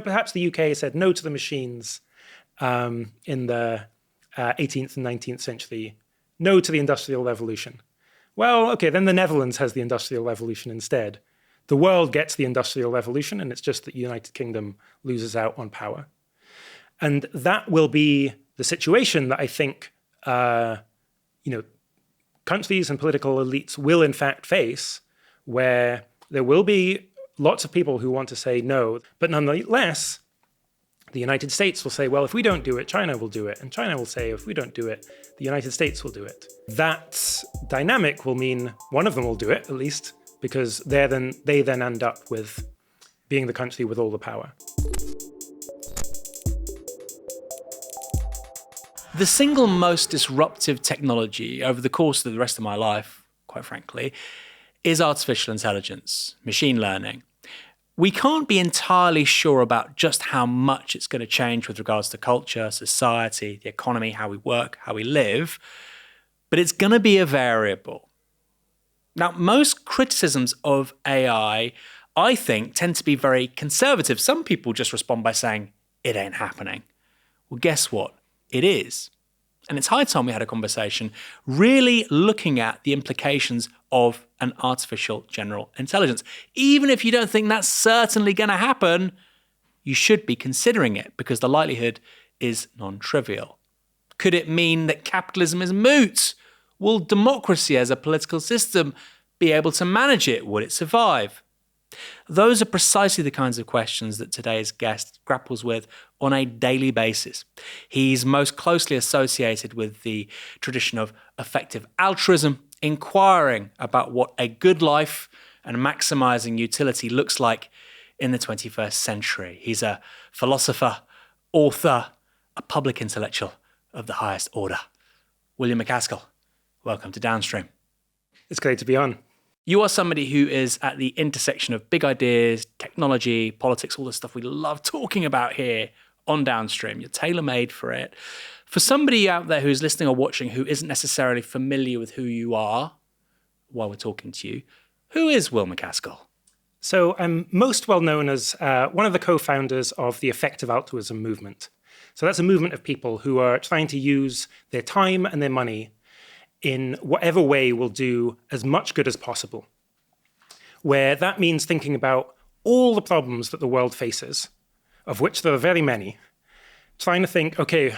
perhaps the UK said no to the machines in the 18th and 19th century, no to the Industrial Revolution. Well, okay, then the Netherlands has the Industrial Revolution instead. The world gets the Industrial Revolution, and it's just that the United Kingdom loses out on power. And that will be the situation that I think, countries and political elites will in fact face, where there will be lots of people who want to say no, but nonetheless, the United States will say, well, if we don't do it, China will do it. And China will say, if we don't do it, the United States will do it. That dynamic will mean one of them will do it, at least, because they then end up with being the country with all the power. The single most disruptive technology over the course of the rest of my life, quite frankly, is artificial intelligence, machine learning. We can't be entirely sure about just how much it's going to change with regards to culture, society, the economy, how we work, how we live, but it's going to be a variable. Now, most criticisms of AI, I think, tend to be very conservative. Some people just respond by saying, it ain't happening. Well, guess what? It is. And it's high time we had a conversation really looking at the implications of an artificial general intelligence. Even if you don't think that's certainly going to happen, you should be considering it because the likelihood is non-trivial. Could it mean that capitalism is moot? Will democracy as a political system be able to manage it? Would it survive? Those are precisely the kinds of questions that today's guest grapples with on a daily basis. He's most closely associated with the tradition of effective altruism, inquiring about what a good life and maximizing utility looks like in the 21st century. He's a philosopher, author, a public intellectual of the highest order. William MacAskill, welcome to Downstream. It's great to be on. You are somebody who is at the intersection of big ideas, technology, politics, all the stuff we love talking about here on Downstream. You're tailor-made for it. For somebody out there who's listening or watching who isn't necessarily familiar with who you are while we're talking to you, who is Will MacAskill? So I'm most well known as one of the co-founders of the Effective Altruism movement. So that's a movement of people who are trying to use their time and their money in whatever way will do as much good as possible, where that means thinking about all the problems that the world faces, of which there are very many, trying to think, okay,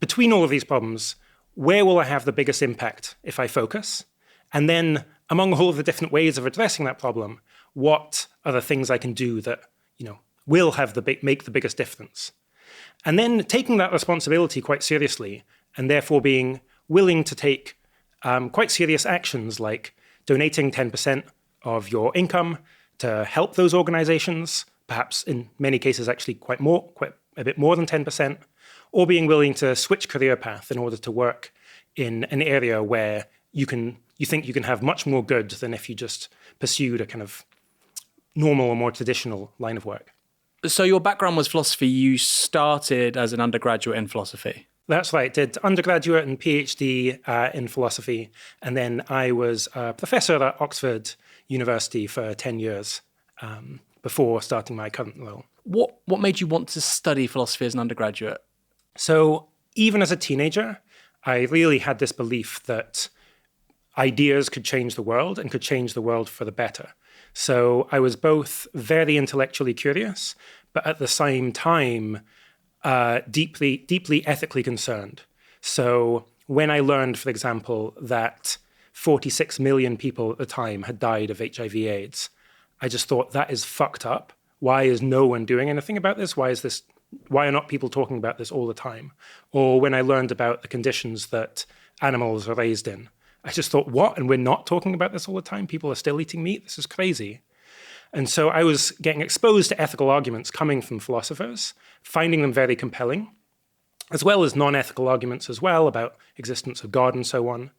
between all of these problems, where will I have the biggest impact if I focus? And then among all of the different ways of addressing that problem, what are the things I can do that, will make the biggest difference? And then taking that responsibility quite seriously, and therefore being willing to take quite serious actions like donating 10% of your income to help those organizations, perhaps in many cases actually quite a bit more than 10%, or being willing to switch career path in order to work in an area where you think you can have much more good than if you just pursued a kind of normal or more traditional line of work. So your background was philosophy. You started as an undergraduate in philosophy. That's right. Did undergraduate and PhD in philosophy. And then I was a professor at Oxford University for 10 years before starting my current role. What made you want to study philosophy as an undergraduate? So even as a teenager, I really had this belief that ideas could change the world and could change the world for the better. So I was both very intellectually curious, but at the same time, deeply ethically concerned. So when I learned, for example, that 46 million people at the time had died of HIV/AIDS, I just thought that is fucked up. Why is no one doing anything about this? Why are not people talking about this all the time? Or when I learned about the conditions that animals are raised in, I just thought, what? And we're not talking about this all the time? People are still eating meat? This is crazy. And so I was getting exposed to ethical arguments coming from philosophers, finding them very compelling, as well as non-ethical arguments as well about existence of God and so on.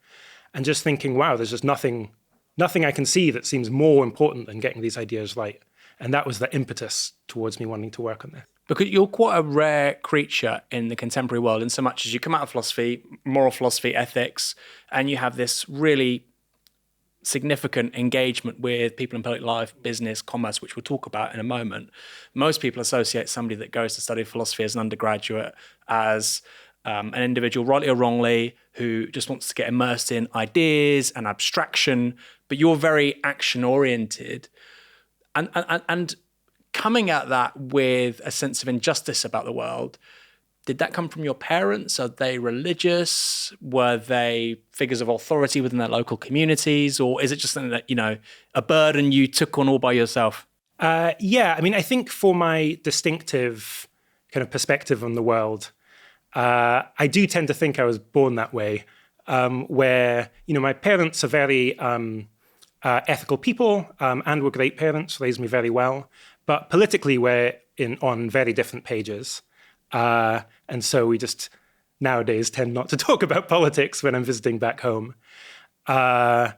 And just thinking, wow, there's just nothing I can see that seems more important than getting these ideas right. And that was the impetus towards me wanting to work on this. Because you're quite a rare creature in the contemporary world in so much as you come out of philosophy, moral philosophy, ethics, and you have this really significant engagement with people in public life, business, commerce, which we'll talk about in a moment, most people associate somebody that goes to study philosophy as an undergraduate as an individual, rightly or wrongly, who just wants to get immersed in ideas and abstraction. But you're very action-oriented. And coming at that with a sense of injustice about the world, did that come from your parents? Are they religious? Were they figures of authority within their local communities? Or is it just something that, a burden you took on all by yourself? Yeah, I mean, I think for my distinctive kind of perspective on the world, I do tend to think I was born that way, where, my parents are very ethical people and were great parents, raised me very well. But politically, we're on very different pages. And so we just nowadays tend not to talk about politics when I'm visiting back home. And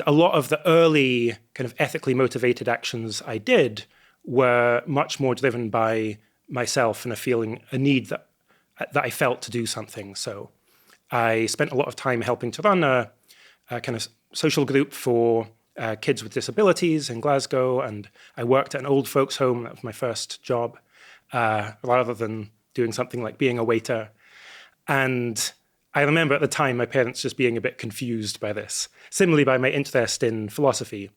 a lot of the early kind of ethically motivated actions I did were much more driven by myself and a need that I felt to do something. So I spent a lot of time helping to run a kind of social group for kids with disabilities in Glasgow, and I worked at an old folks' home. That was my first job. Rather than doing something like being a waiter. And I remember at the time my parents just being a bit confused by this. Similarly, by my interest in philosophy.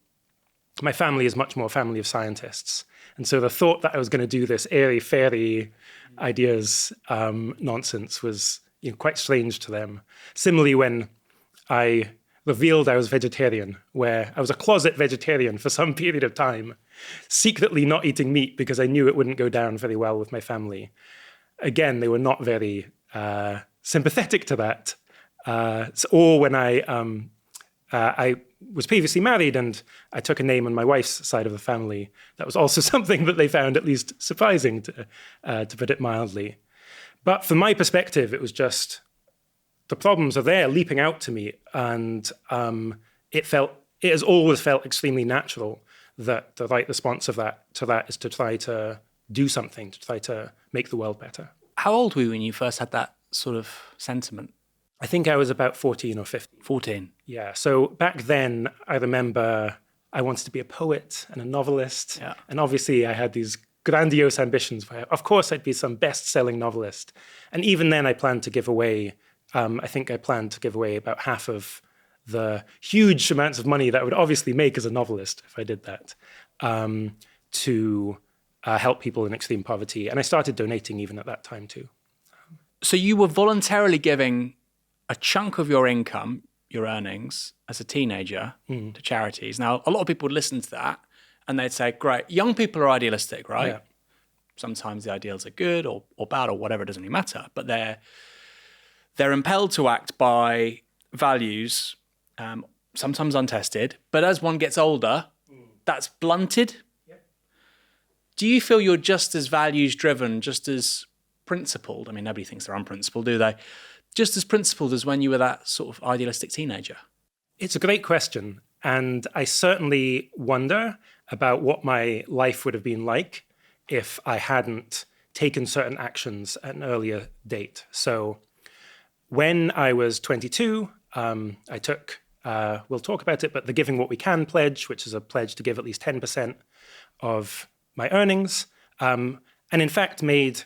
My family is much more a family of scientists. And so the thought that I was going to do this airy-fairy ideas nonsense was quite strange to them. Similarly, when I revealed I was vegetarian, where I was a closet vegetarian for some period of time, secretly not eating meat because I knew it wouldn't go down very well with my family. Again, they were not very sympathetic to that. Or when I was previously married and I took a name on my wife's side of the family, that was also something that they found at least surprising, to put it mildly. But from my perspective, it was just the problems are there leaping out to me, and it has always felt extremely natural that the right response to that is to try to do something, to try to make the world better. How old were you when you first had that sort of sentiment? I think I was about 14 or 15. 14. Yeah. So back then, I remember I wanted to be a poet and a novelist. Yeah. And obviously, I had these grandiose ambitions where, of course, I'd be some best-selling novelist. And even then, I planned to give away, about half of the huge amounts of money that I would obviously make as a novelist if I did that, to help people in extreme poverty. And I started donating even at that time too. So you were voluntarily giving a chunk of your income, your earnings, as a teenager to charities. Now, a lot of people would listen to that and they'd say, great, young people are idealistic, right? Yeah. Sometimes the ideals are good or bad or whatever, it doesn't really matter. But they're impelled to act by values, sometimes untested. But as one gets older, that's blunted. Yep. Do you feel you're just as values-driven, just as principled? I mean, nobody thinks they're unprincipled, do they? Just as principled as when you were that sort of idealistic teenager? It's a great question. And I certainly wonder about what my life would have been like if I hadn't taken certain actions at an earlier date. So when I was 22, I took, we'll talk about it, but the Giving What We Can pledge, which is a pledge to give at least 10% of my earnings, and in fact made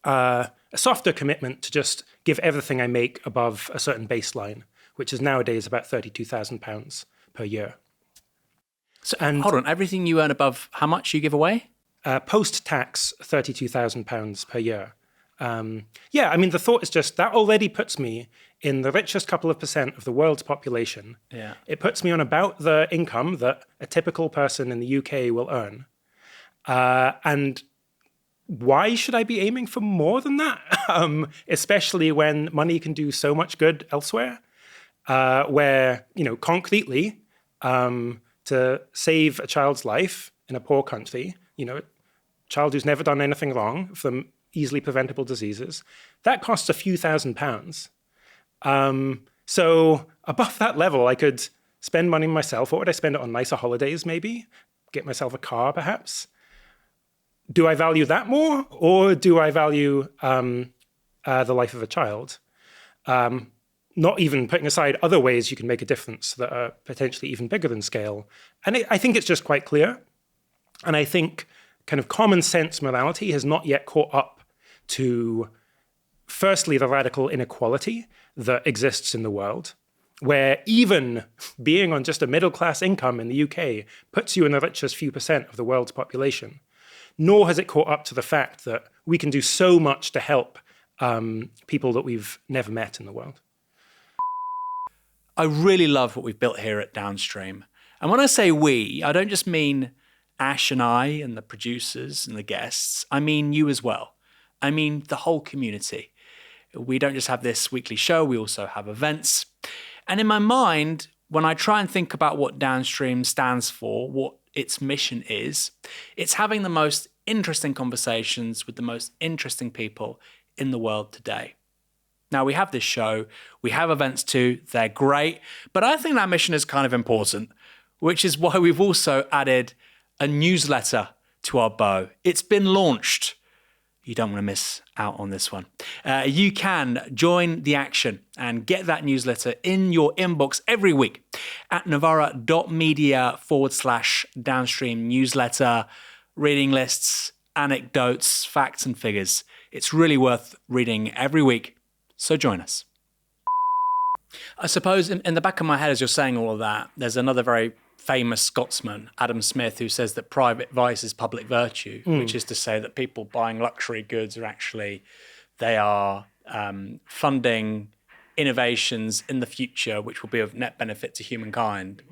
a softer commitment to just give everything I make above a certain baseline, which is nowadays about £32,000 per year. So, and hold on, everything you earn above how much you give away? Post-tax, £32,000 per year. Yeah, I mean, the thought is just that already puts me in the richest couple of percent of the world's population. Yeah. It puts me on about the income that a typical person in the UK will earn. And why should I be aiming for more than that? Especially when money can do so much good elsewhere, where, concretely, to save a child's life in a poor country, a child who's never done anything wrong from easily preventable diseases, that costs a few £1,000s. So above that level, I could spend money myself. What would I spend it on? Nicer holidays, maybe? Get myself a car, perhaps? Do I value that more, or do I value the life of a child? not even putting aside other ways you can make a difference that are potentially even bigger than scale. And I think it's just quite clear. And I think kind of common sense morality has not yet caught up to, firstly, the radical inequality that exists in the world, where even being on just a middle-class income in the UK puts you in the richest few percent of the world's population. Nor has it caught up to the fact that we can do so much to help people that we've never met in the world. I really love what we've built here at Downstream. And when I say we, I don't just mean Ash and I and the producers and the guests. I mean you as well. I mean the whole community. We don't just have this weekly show, we also have events. And in my mind, when I try and think about what Downstream stands for, what its mission is, it's having the most interesting conversations with the most interesting people in the world today. Now, we have this show, we have events too, they're great, but I think that mission is kind of important, which is why we've also added a newsletter to our bow. It's been launched. You don't want to miss out on this one. You can join the action and get that newsletter in your inbox every week at novara.media/downstream newsletter, reading lists, anecdotes, facts and figures. It's really worth reading every week. So join us. I suppose in the back of my head, as you're saying all of that, there's another very famous Scotsman, Adam Smith, who says that private vice is public virtue, which is to say that people buying luxury goods are actually, they are funding innovations in the future which will be of net benefit to humankind.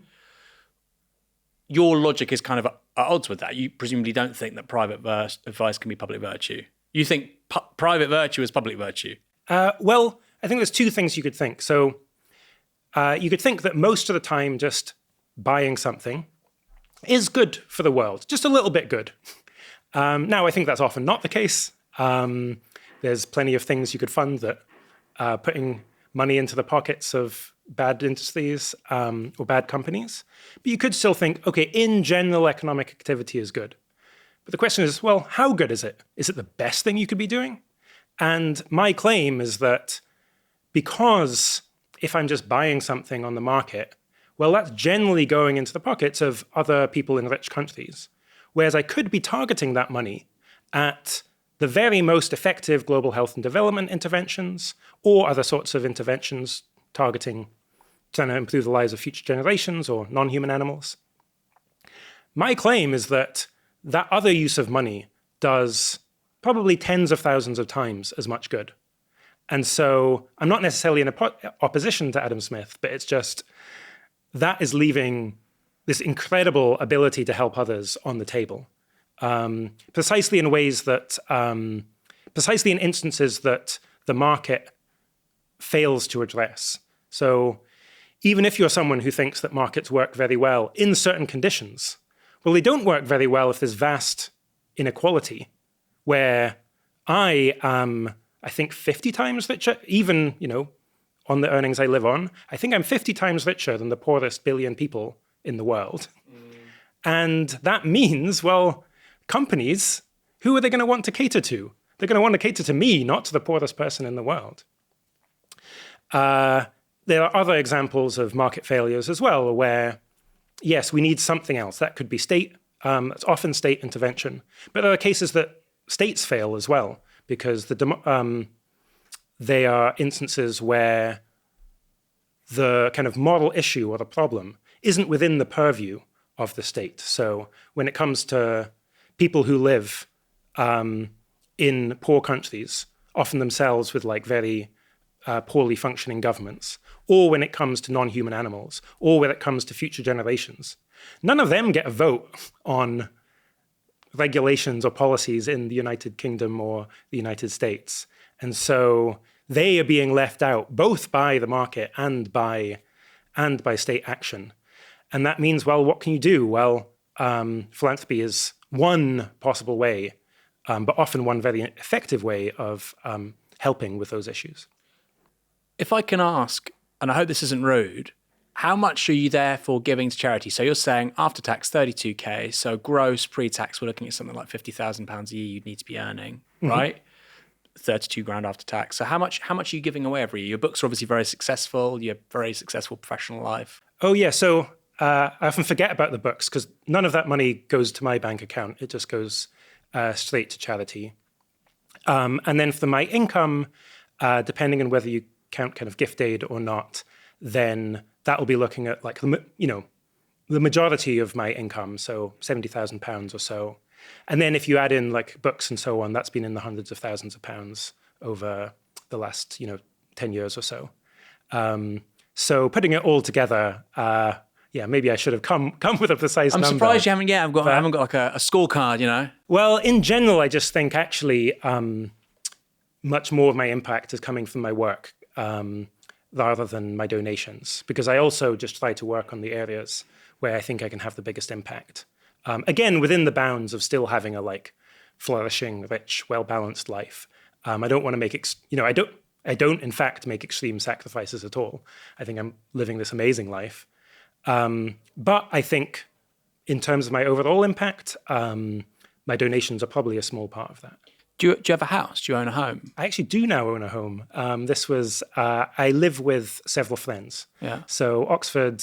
Your logic is kind of at odds with that. You presumably don't think that private vice can be public virtue. You think private virtue is public virtue. Well, I think there's two things you could think. So you could think that most of the time just buying something is good for the world, just a little bit good. Now, I think that's often not the case. There's plenty of things you could fund that putting money into the pockets of bad industries or bad companies. But you could still think, okay, in general, economic activity is good. But the question is, well, how good is it? Is it the best thing you could be doing? And my claim is that because if I'm just buying something on the market, well, that's generally going into the pockets of other people in rich countries. Whereas I could be targeting that money at the very most effective global health and development interventions or other sorts of interventions targeting trying to improve the lives of future generations or non-human animals. My claim is that that other use of money does probably tens of thousands of times as much good. And so I'm not necessarily in opposition to Adam Smith, but it's just that is leaving this incredible ability to help others on the table, precisely in ways that, precisely in instances that the market fails to address. So even if you're someone who thinks that markets work very well in certain conditions, well, they don't work very well if there's vast inequality, where I am, I think, 50 times richer, even, on the earnings I live on. I think I'm 50 times richer than the poorest billion people in the world. And that means, well, companies, who are they going to want to cater to? They're going to want to cater to me, not to the poorest person in the world. There are other examples of market failures as well, where, yes, we need something else. That could be state. It's often state intervention. But there are cases that states fail as well, because they are instances where the kind of moral issue or the problem isn't within the purview of the state. So when it comes to people who live in poor countries, often themselves with very poorly functioning governments, or when it comes to non-human animals, or when it comes to future generations, none of them get a vote on regulations or policies in the United Kingdom or the United States. And so they are being left out both by the market and by state action. And that means, well, what can you do? Well, philanthropy is one possible way, but often one very effective way of helping with those issues. If I can ask, and I hope this isn't rude, how much are you therefore giving to charity? So you're saying after tax, 32K. So gross pre-tax, we're looking at something like £50,000 a year you'd need to be earning, right? 32 grand after tax. So how much are you giving away every year? Your books are obviously very successful. You have a very successful professional life. Oh, yeah. So I often forget about the books because none of that money goes to my bank account. It just goes straight to charity. And then for my income, depending on whether you count kind of gift aid or not, then that will be looking at like, the majority of my income, so £70,000 or so. And then if you add in like books and so on, that's been in the hundreds of thousands of pounds over the last, 10 years or so. So putting it all together, maybe I should have come with a precise number. I'm surprised you haven't. Yeah, I haven't got like a scorecard. Well, in general, I just think actually much more of my impact is coming from my work rather than my donations, because I also just try to work on the areas where I think I can have the biggest impact. Again, within the bounds of still having a flourishing, rich, well-balanced life. I don't want to make, I don't in fact make extreme sacrifices at all. I think I'm living this amazing life. But I think in terms of my overall impact, my donations are probably a small part of that. Do you have a house? Do you own a home? I actually do now own a home. I live with several friends. Yeah. So Oxford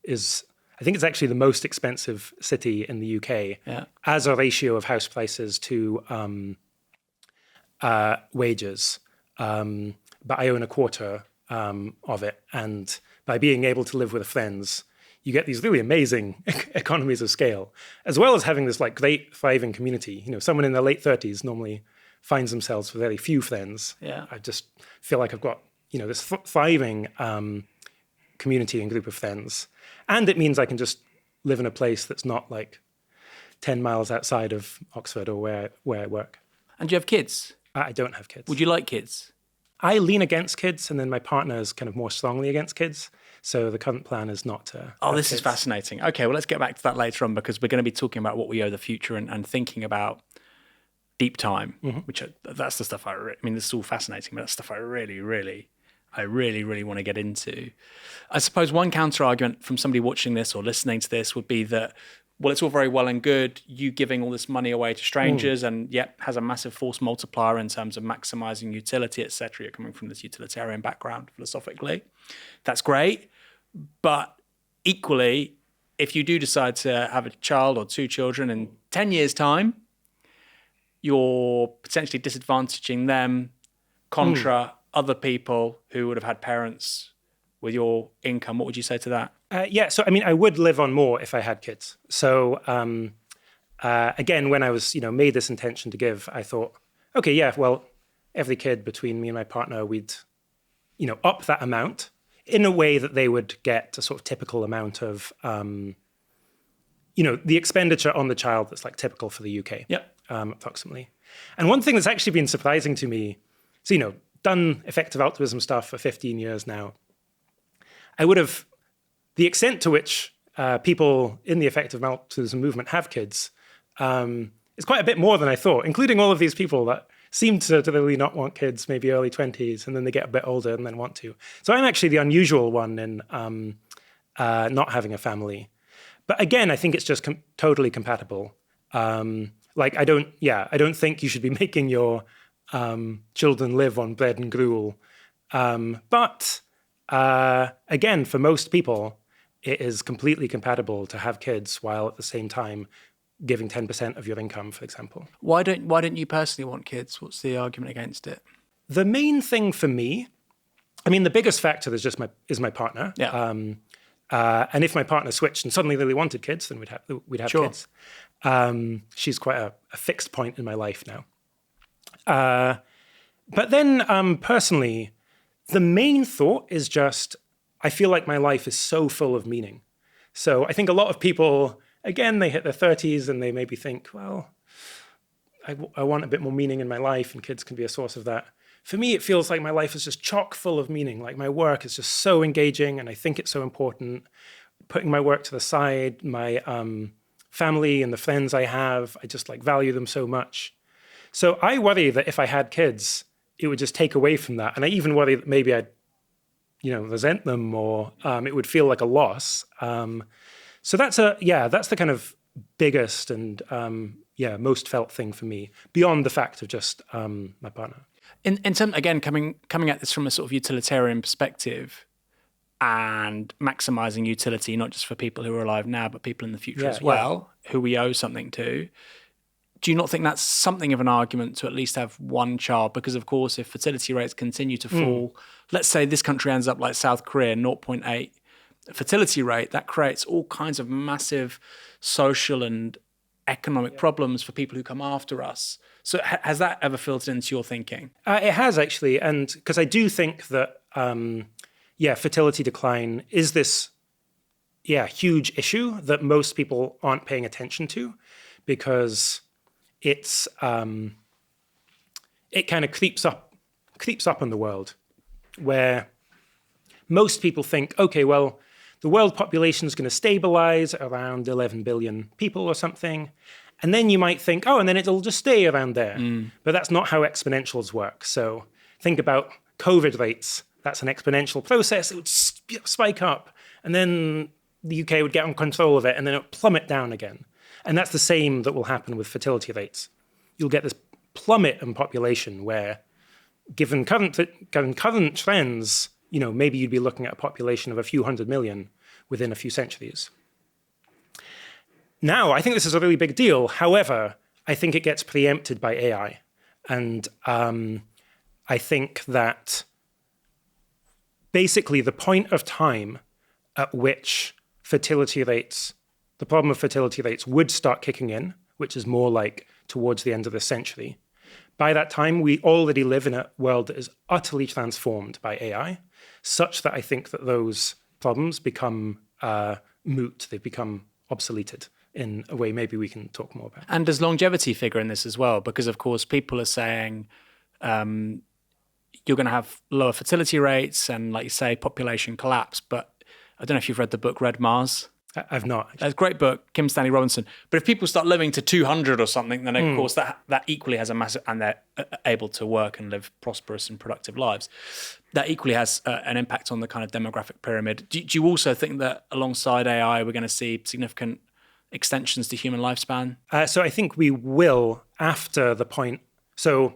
is, I think it's actually the most expensive city in the UK as a ratio of house prices to wages. But I own a quarter of it. And by being able to live with friends, you get these really amazing economies of scale, as well as having this great thriving community. Someone in their late 30s normally finds themselves with very few friends. Yeah. I just feel like I've got, this thriving community and group of friends. And it means I can just live in a place that's not 10 miles outside of Oxford or where I work. And do you have kids? I don't have kids. Would you like kids? I lean against kids, and then my partner is kind of more strongly against kids. So the current plan is not to. This is fascinating. Okay, well, let's get back to that later on, because we're going to be talking about what we owe the future and thinking about deep time, which that's the stuff this is all fascinating, but that's stuff I really want to get into. I suppose one counter argument from somebody watching this or listening to this would be that, well, it's all very well and good, you giving all this money away to strangers and has a massive force multiplier in terms of maximizing utility, etc. You're coming from this utilitarian background philosophically. That's great. But equally, if you do decide to have a child or two children in 10 years' time, you're potentially disadvantaging them contra other people who would have had parents with your income. What would you say to that? So I would live on more if I had kids. So again, when I was, made this intention to give, I thought, okay, well, every kid between me and my partner, we'd, up that amount in a way that they would get a sort of typical amount of, the expenditure on the child that's typical for the UK, approximately. And one thing that's actually been surprising to me, so, done effective altruism stuff for 15 years now, I would have, the extent to which people in the effective altruism movement have kids is quite a bit more than I thought, including all of these people that seem to really not want kids, maybe early 20s, and then they get a bit older and then want to. So I'm actually the unusual one in not having a family. But again, I think it's just totally compatible. I don't think you should be making your children live on bread and gruel. But again, for most people, it is completely compatible to have kids while at the same time giving 10% of your income, for example. Why don't you personally want kids? What's the argument against it? The main thing for me, the biggest factor is just my partner. Yeah. And if my partner switched and suddenly really wanted kids, then we'd have Sure. kids. She's quite a fixed point in my life now. But then personally, the main thought is just, I feel like my life is so full of meaning. So I think a lot of people, again, they hit their 30s and they maybe think, well, I want a bit more meaning in my life and kids can be a source of that. For me, it feels like my life is just chock full of meaning. Like my work is just so engaging and I think it's so important. Putting my work to the side, my family and the friends I have, I just value them so much. So I worry that if I had kids, it would just take away from that. And I even worry that maybe I'd, resent them or it would feel like a loss. So that's the kind of biggest and most felt thing for me, beyond the fact of just my partner. In terms, again, coming at this from a sort of utilitarian perspective and maximizing utility, not just for people who are alive now, but people in the future as well, who we owe something to. Do you not think that's something of an argument to at least have one child? Because, of course, if fertility rates continue to fall, let's say this country ends up like South Korea, 0.8 fertility rate, that creates all kinds of massive social and economic problems for people who come after us. So has that ever filtered into your thinking? It has, actually. And because I do think that, fertility decline is this, huge issue that most people aren't paying attention to, because it kind of creeps up in the world, where most people think, okay, well, the world population is going to stabilize around 11 billion people or something. And then you might think, and then it'll just stay around there. But that's not how exponentials work. So think about COVID rates. That's an exponential process. It would spike up, and then the UK would get on control of it, and then it would plummet down again. And that's the same that will happen with fertility rates. You'll get this plummet in population where, given current trends, maybe you'd be looking at a population of a few 100 million within a few centuries. Now, I think this is a really big deal. However, I think it gets preempted by AI. And I think that basically the point of time at which the problem of fertility rates would start kicking in, which is more like towards the end of the century. By that time, we already live in a world that is utterly transformed by AI, such that I think that those problems become moot. They've become obsoleted in a way maybe we can talk more about. And does longevity figure in this as well? Because, of course, people are saying you're going to have lower fertility rates and, like you say, population collapse. But I don't know if you've read the book Red Mars. I've not. It's a great book, Kim Stanley Robinson. But if people start living to 200 or something, then of course that equally has a massive, and they're able to work and live prosperous and productive lives, that equally has an impact on the kind of demographic pyramid. Do you also think that alongside AI, we're going to see significant extensions to human lifespan? So I think we will after the point. So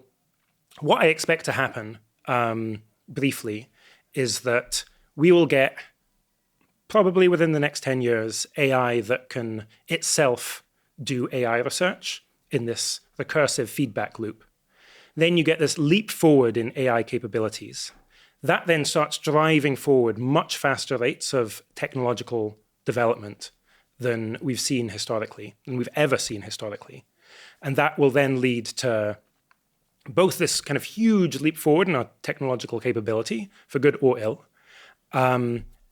what I expect to happen, briefly, is that we will get, probably within the next 10 years, AI that can itself do AI research in this recursive feedback loop. Then you get this leap forward in AI capabilities. That then starts driving forward much faster rates of technological development than we've seen historically, than we've ever seen historically. And that will then lead to both this kind of huge leap forward in our technological capability, for good or ill,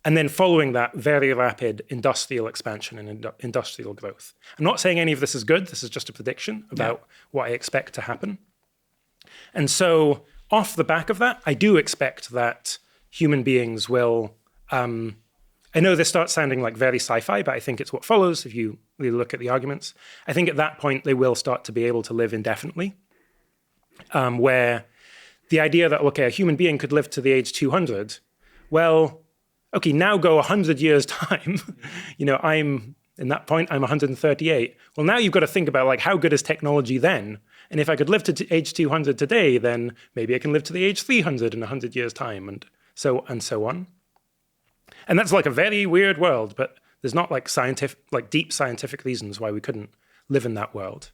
and then following that, very rapid industrial expansion and industrial growth. I'm not saying any of this is good. This is just a prediction about what I expect to happen. And so off the back of that, I do expect that human beings will, I know this starts sounding like very sci-fi, but I think it's what follows if you really look at the arguments. I think at that point, they will start to be able to live indefinitely, where the idea that, okay, a human being could live to the age 200, well, okay, now go 100 years time. I'm, in that point, I'm 138. Well, now you've got to think about, like, how good is technology then? And if I could live to age 200 today, then maybe I can live to the age 300 in 100 years time, and so on. And that's like a very weird world, but there's not like deep scientific reasons why we couldn't live in that world.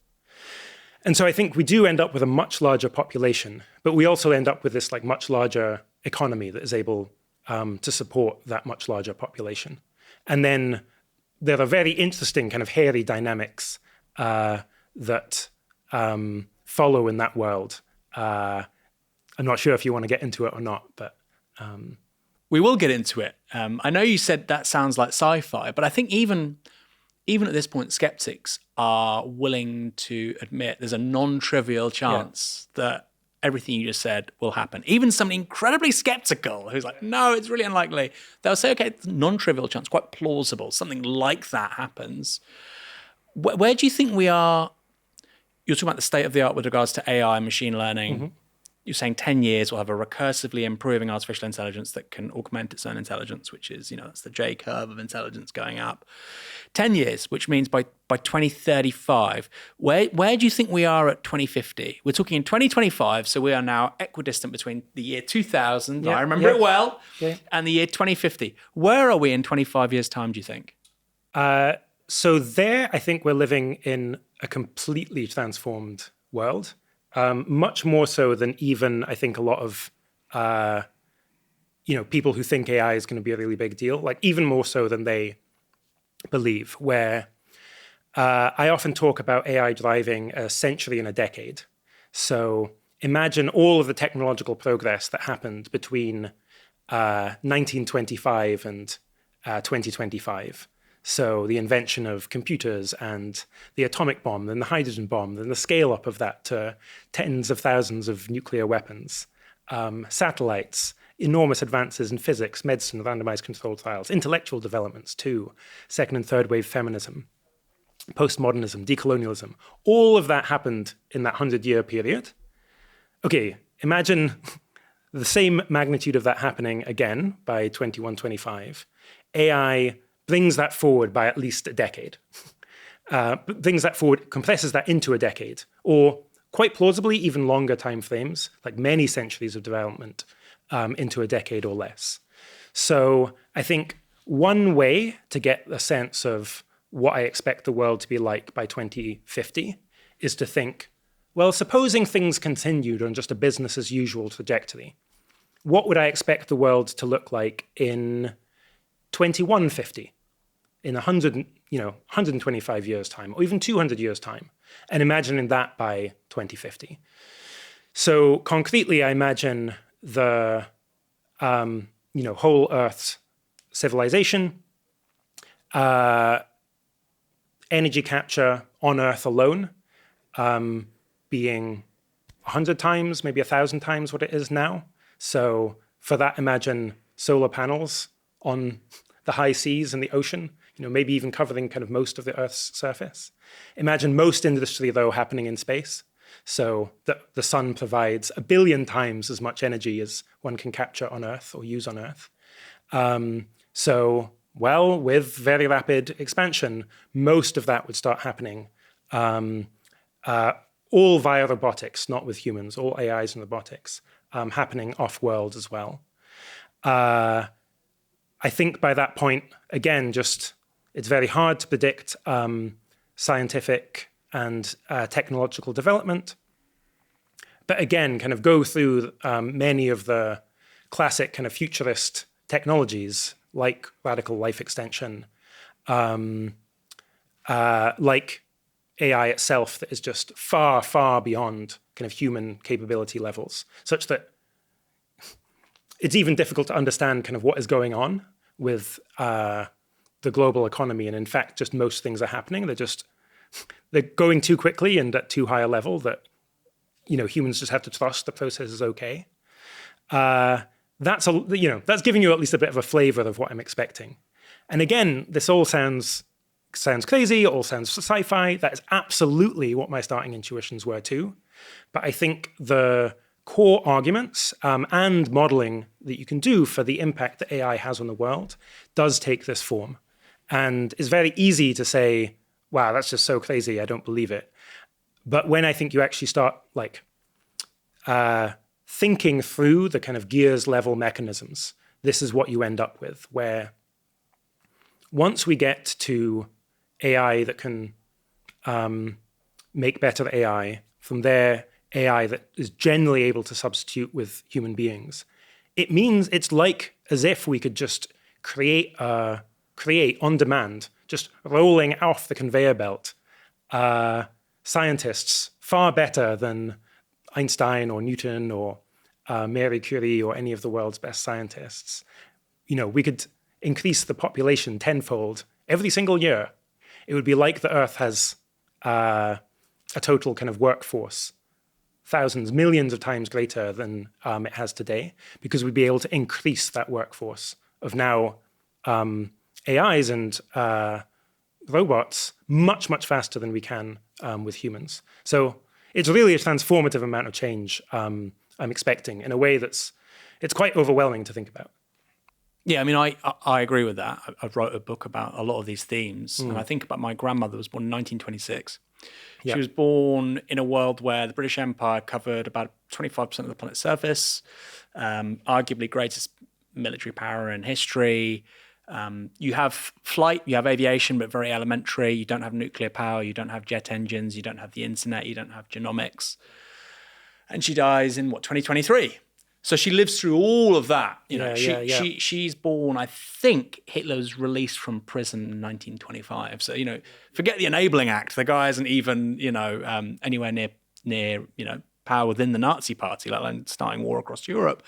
And so I think we do end up with a much larger population, but we also end up with this like much larger economy that is able to support that much larger population. And then there are very interesting kind of hairy dynamics that follow in that world. I'm not sure if you want to get into it or not, but... We will get into it. I know you said that sounds like sci-fi, but I think even at this point, skeptics are willing to admit there's a non-trivial chance that everything you just said will happen. Even somebody incredibly skeptical who's like, no, it's really unlikely. They'll say, okay, it's a non-trivial chance, quite plausible. Something like that happens. Where do you think we are? You're talking about the state of the art with regards to AI, machine learning. you're saying 10 years we'll have a recursively improving artificial intelligence that can augment its own intelligence, which is, that's the J curve of intelligence going up. 10 years, which means by 2035, where do you think we are at 2050? We're talking in 2025, so we are now equidistant between the year 2000, I remember it well, and the year 2050. Where are we in 25 years' time, do you think? So there, I think we're living in a completely transformed world. Much more so than even, I think, a lot of, people who think AI is going to be a really big deal, like even more so than they believe, where I often talk about AI driving a century and a decade. So imagine all of the technological progress that happened between 1925 and 2025. So the invention of computers and the atomic bomb and the hydrogen bomb and the scale up of that to tens of thousands of nuclear weapons, satellites, enormous advances in physics, medicine, randomized controlled trials, intellectual developments too, second and third wave feminism, postmodernism, decolonialism. All of that happened in that 100-year period. Okay, imagine the same magnitude of that happening again by 2125. AI brings that forward by at least a decade, brings that forward, compresses that into a decade, or quite plausibly even longer timeframes, like many centuries of development, into a decade or less. So I think one way to get a sense of what I expect the world to be like by 2050 is to think, well, supposing things continued on just a business as usual trajectory, what would I expect the world to look like in 2150? In 125 years' time, or even 200 years' time, and imagining that by 2050. So concretely, I imagine the whole Earth's civilization, energy capture on Earth alone, being 100 times, maybe 1,000 times what it is now. So for that, imagine solar panels on the high seas and the ocean, maybe even covering kind of most of the Earth's surface. Imagine most industry, though, happening in space. So the sun provides 1 billion times as much energy as one can capture on Earth or use on Earth. With very rapid expansion, most of that would start happening all via robotics, not with humans, all AIs and robotics, happening off-world as well. I think by that point, again, it's very hard to predict scientific and technological development. But again, kind of go through many of the classic kind of futurist technologies like radical life extension, like AI itself that is just far, far beyond kind of human capability levels, such that it's even difficult to understand kind of what is going on with the global economy. And in fact, just most things are happening. They're going too quickly and at too high a level that, humans just have to trust the process is okay. That's giving you at least a bit of a flavor of what I'm expecting. And again, this all sounds crazy, it all sounds sci-fi. That is absolutely what my starting intuitions were too. But I think the core arguments and modeling that you can do for the impact that AI has on the world does take this form. And it's very easy to say, wow, that's just so crazy, I don't believe it. But when I think you actually start thinking through the kind of gears level mechanisms, this is what you end up with, where once we get to AI that can make better AI, from there, AI that is generally able to substitute with human beings, it means it's like as if we could just create on demand, just rolling off the conveyor belt, scientists far better than Einstein or Newton or Marie Curie or any of the world's best scientists. We could increase the population tenfold every single year. It would be like the Earth has a total kind of workforce, thousands, millions of times greater than it has today, because we'd be able to increase that workforce of now AIs and robots much, much faster than we can with humans. So it's really a transformative amount of change I'm expecting in a way it's quite overwhelming to think about. Yeah, I mean, I agree with that. I wrote a book about a lot of these themes, and I think about my grandmother was born in 1926. Yeah. She was born in a world where the British Empire covered about 25% of the planet's surface, arguably greatest military power in history. You have flight, you have aviation, but very elementary. You don't have nuclear power, you don't have jet engines, you don't have the internet, you don't have genomics. And she dies in 2023. So she lives through all of that. She's born, I think Hitler was released from prison in 1925. So, forget the Enabling Act. The guy isn't even, anywhere near, power within the Nazi party, let alone starting war across Europe.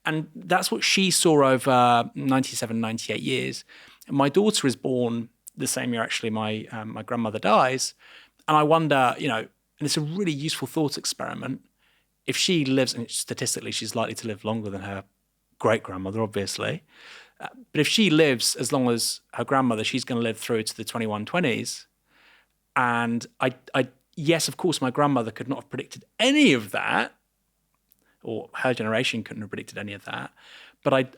And that's what she saw over 97, 98 years. And my daughter is born the same year, actually, my grandmother dies. And I wonder, and it's a really useful thought experiment. If she lives, and statistically she's likely to live longer than her great-grandmother, obviously, but if she lives as long as her grandmother, she's going to live through to the 2120s. And yes, of course, my grandmother could not have predicted any of that, or her generation couldn't have predicted any of that. But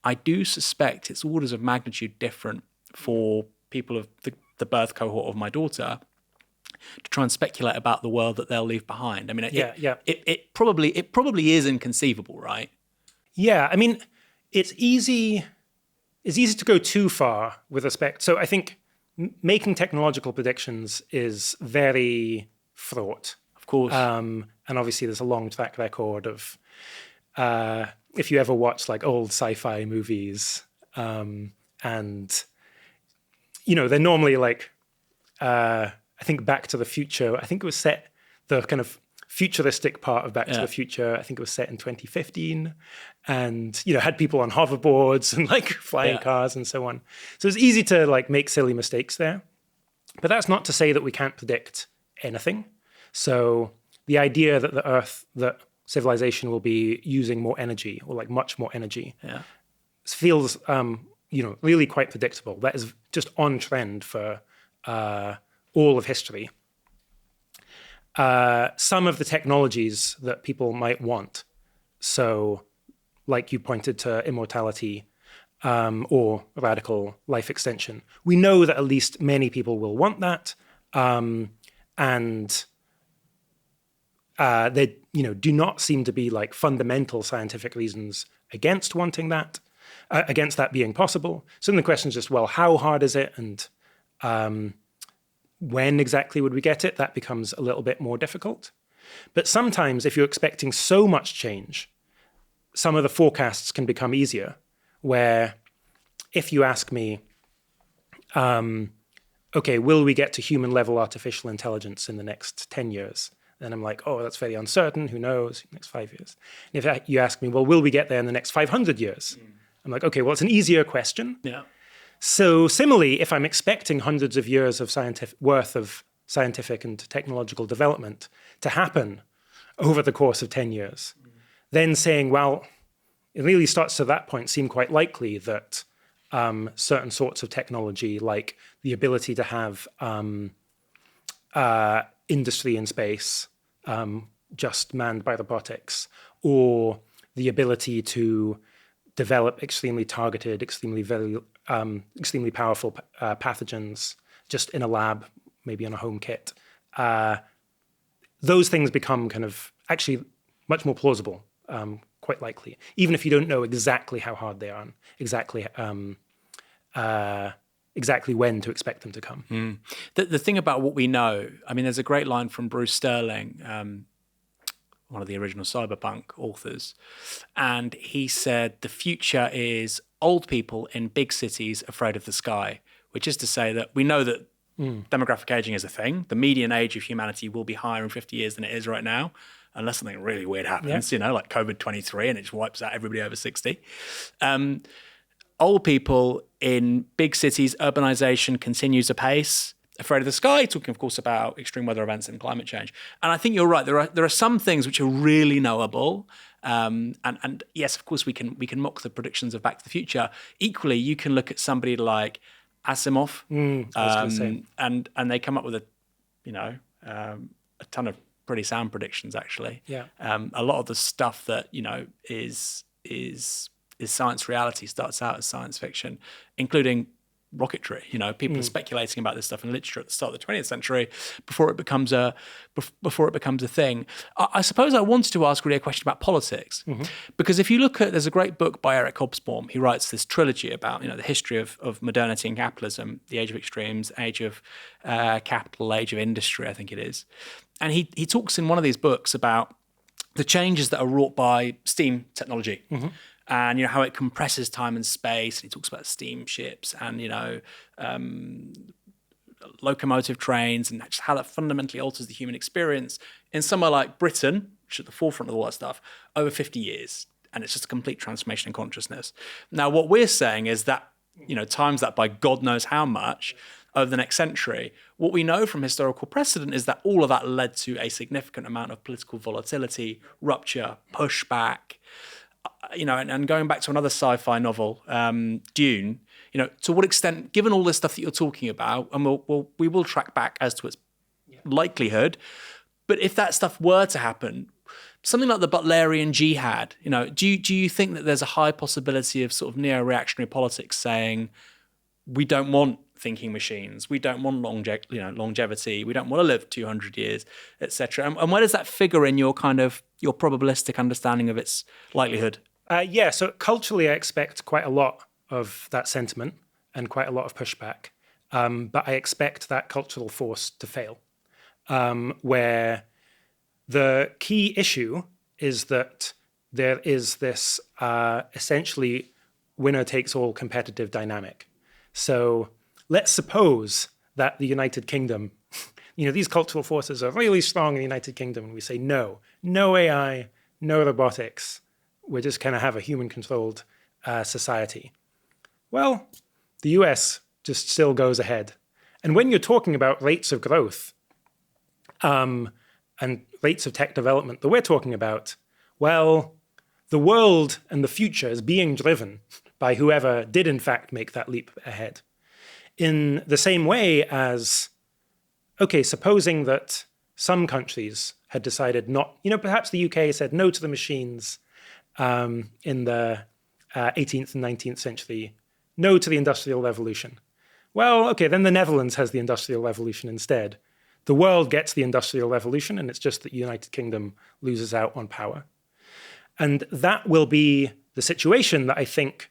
I do suspect it's orders of magnitude different for people of the birth cohort of my daughter to try and speculate about the world that they'll leave behind. I mean, it probably is inconceivable, right? Yeah, I mean, it's easy to go too far with respect. So I think making technological predictions is very fraught. Of course. And obviously there's a long track record of, if you ever watch like old sci-fi movies, and, they're normally like, I think Back to the Future, I think it was set, the kind of futuristic part of Back to the Future, I think it was set in 2015, and, had people on hoverboards and like flying cars and so on. So it's easy to like make silly mistakes there. But that's not to say that we can't predict anything. So the idea that civilization will be using more energy, or like much more energy, feels, really quite predictable. That is just on trend for all of history. Some of the technologies that people might want, so like you pointed to immortality or radical life extension, we know that at least many people will want that, and there do not seem to be like fundamental scientific reasons against wanting that, against that being possible. So then the question is just, well, how hard is it, and when exactly would we get it? That becomes a little bit more difficult. But sometimes if you're expecting so much change, some of the forecasts can become easier, where if you ask me, okay, will we get to human level artificial intelligence in the next 10 years? Then I'm like, oh, that's very uncertain. Who knows? Next 5 years. And if you ask me, well, will we get there in the next 500 years? I'm like, okay, well, it's an easier question. Yeah. So similarly, if I'm expecting hundreds of years of worth of scientific and technological development to happen over the course of 10 years, then saying, well, it really starts to that point seem quite likely that certain sorts of technology, like the ability to have industry in space just manned by robotics, or the ability to develop extremely targeted, extremely powerful pathogens just in a lab, maybe on a home kit. Those things become kind of actually much more plausible, quite likely, even if you don't know exactly how hard they are, and exactly when to expect them to come. The thing about what we know, I mean, there's a great line from Bruce Sterling, one of the original cyberpunk authors, and he said, the future is old people in big cities afraid of the sky, which is to say that we know that demographic aging is a thing. The median age of humanity will be higher in 50 years than it is right now, unless something really weird happens, like COVID-23, and it just wipes out everybody over 60. Old people in big cities, urbanization continues apace. Afraid of the sky, talking, of course, about extreme weather events and climate change. And I think you're right. There are some things which are really knowable. And yes, of course, we can mock the predictions of Back to the Future. Equally, you can look at somebody like Asimov, I was gonna say. and they come up with a ton of pretty sound predictions, actually. Yeah. A lot of the stuff that, is science reality starts out as science fiction, including rocketry. People are speculating about this stuff in literature at the start of the 20th century before it becomes a thing. I suppose I wanted to ask really a question about politics, because if you look at, there's a great book by Eric Hobsbawm. He writes this trilogy about the history of modernity and capitalism, the age of extremes, age of capital, age of industry, I think it is. And he talks in one of these books about the changes that are wrought by steam technology. And how it compresses time and space. And he talks about steamships and locomotive trains, and just how that fundamentally alters the human experience in somewhere like Britain, which is at the forefront of all that stuff, over 50 years. And it's just a complete transformation in consciousness. Now, what we're saying is that times that by God knows how much over the next century. What we know from historical precedent is that all of that led to a significant amount of political volatility, rupture, pushback. And going back to another sci-fi novel, Dune, to what extent, given all this stuff that you're talking about, and we will track back as to its likelihood, but if that stuff were to happen, something like the Butlerian jihad, do you think that there's a high possibility of sort of neo-reactionary politics saying, we don't want thinking machines, we don't want longevity, we don't want to live 200 years, etc. And where does that figure in your your probabilistic understanding of its likelihood? So culturally I expect quite a lot of that sentiment and quite a lot of pushback, but I expect that cultural force to fail, where the key issue is that there is this essentially winner-takes-all competitive dynamic. So let's suppose that the United Kingdom, these cultural forces are really strong in the United Kingdom, and we say, no AI, no robotics, we're just going to have a human-controlled society. Well, the US just still goes ahead. And when you're talking about rates of growth and rates of tech development that we're talking about, well, the world and the future is being driven by whoever did in fact make that leap ahead. In the same way as, supposing that some countries had decided not, perhaps the UK said no to the machines in the 18th and 19th century, no to the Industrial Revolution. Well, then the Netherlands has the Industrial Revolution instead. The world gets the Industrial Revolution, and it's just that the United Kingdom loses out on power. And that will be the situation that I think,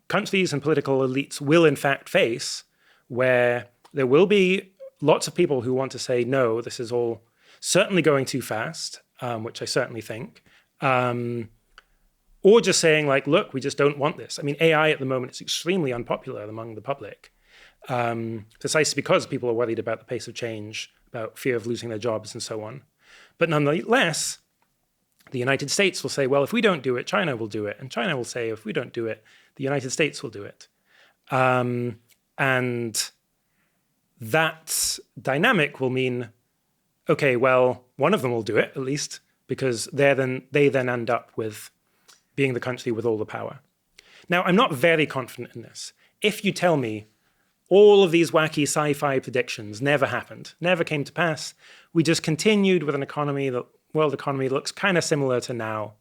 countries and political elites will in fact face, where there will be lots of people who want to say, no, this is all certainly going too fast, which I certainly think, or just saying look, we just don't want this. I mean, AI at the moment is extremely unpopular among the public, precisely because people are worried about the pace of change, about fear of losing their jobs and so on. But nonetheless, the United States will say, well, if we don't do it, China will do it. And China will say, if we don't do it, the United States will do it. And that dynamic will mean, one of them will do it, at least, because they then end up with being the country with all the power. Now, I'm not very confident in this. If you tell me all of these wacky sci-fi predictions never happened, never came to pass, we just continued with an world economy looks kind of similar to now,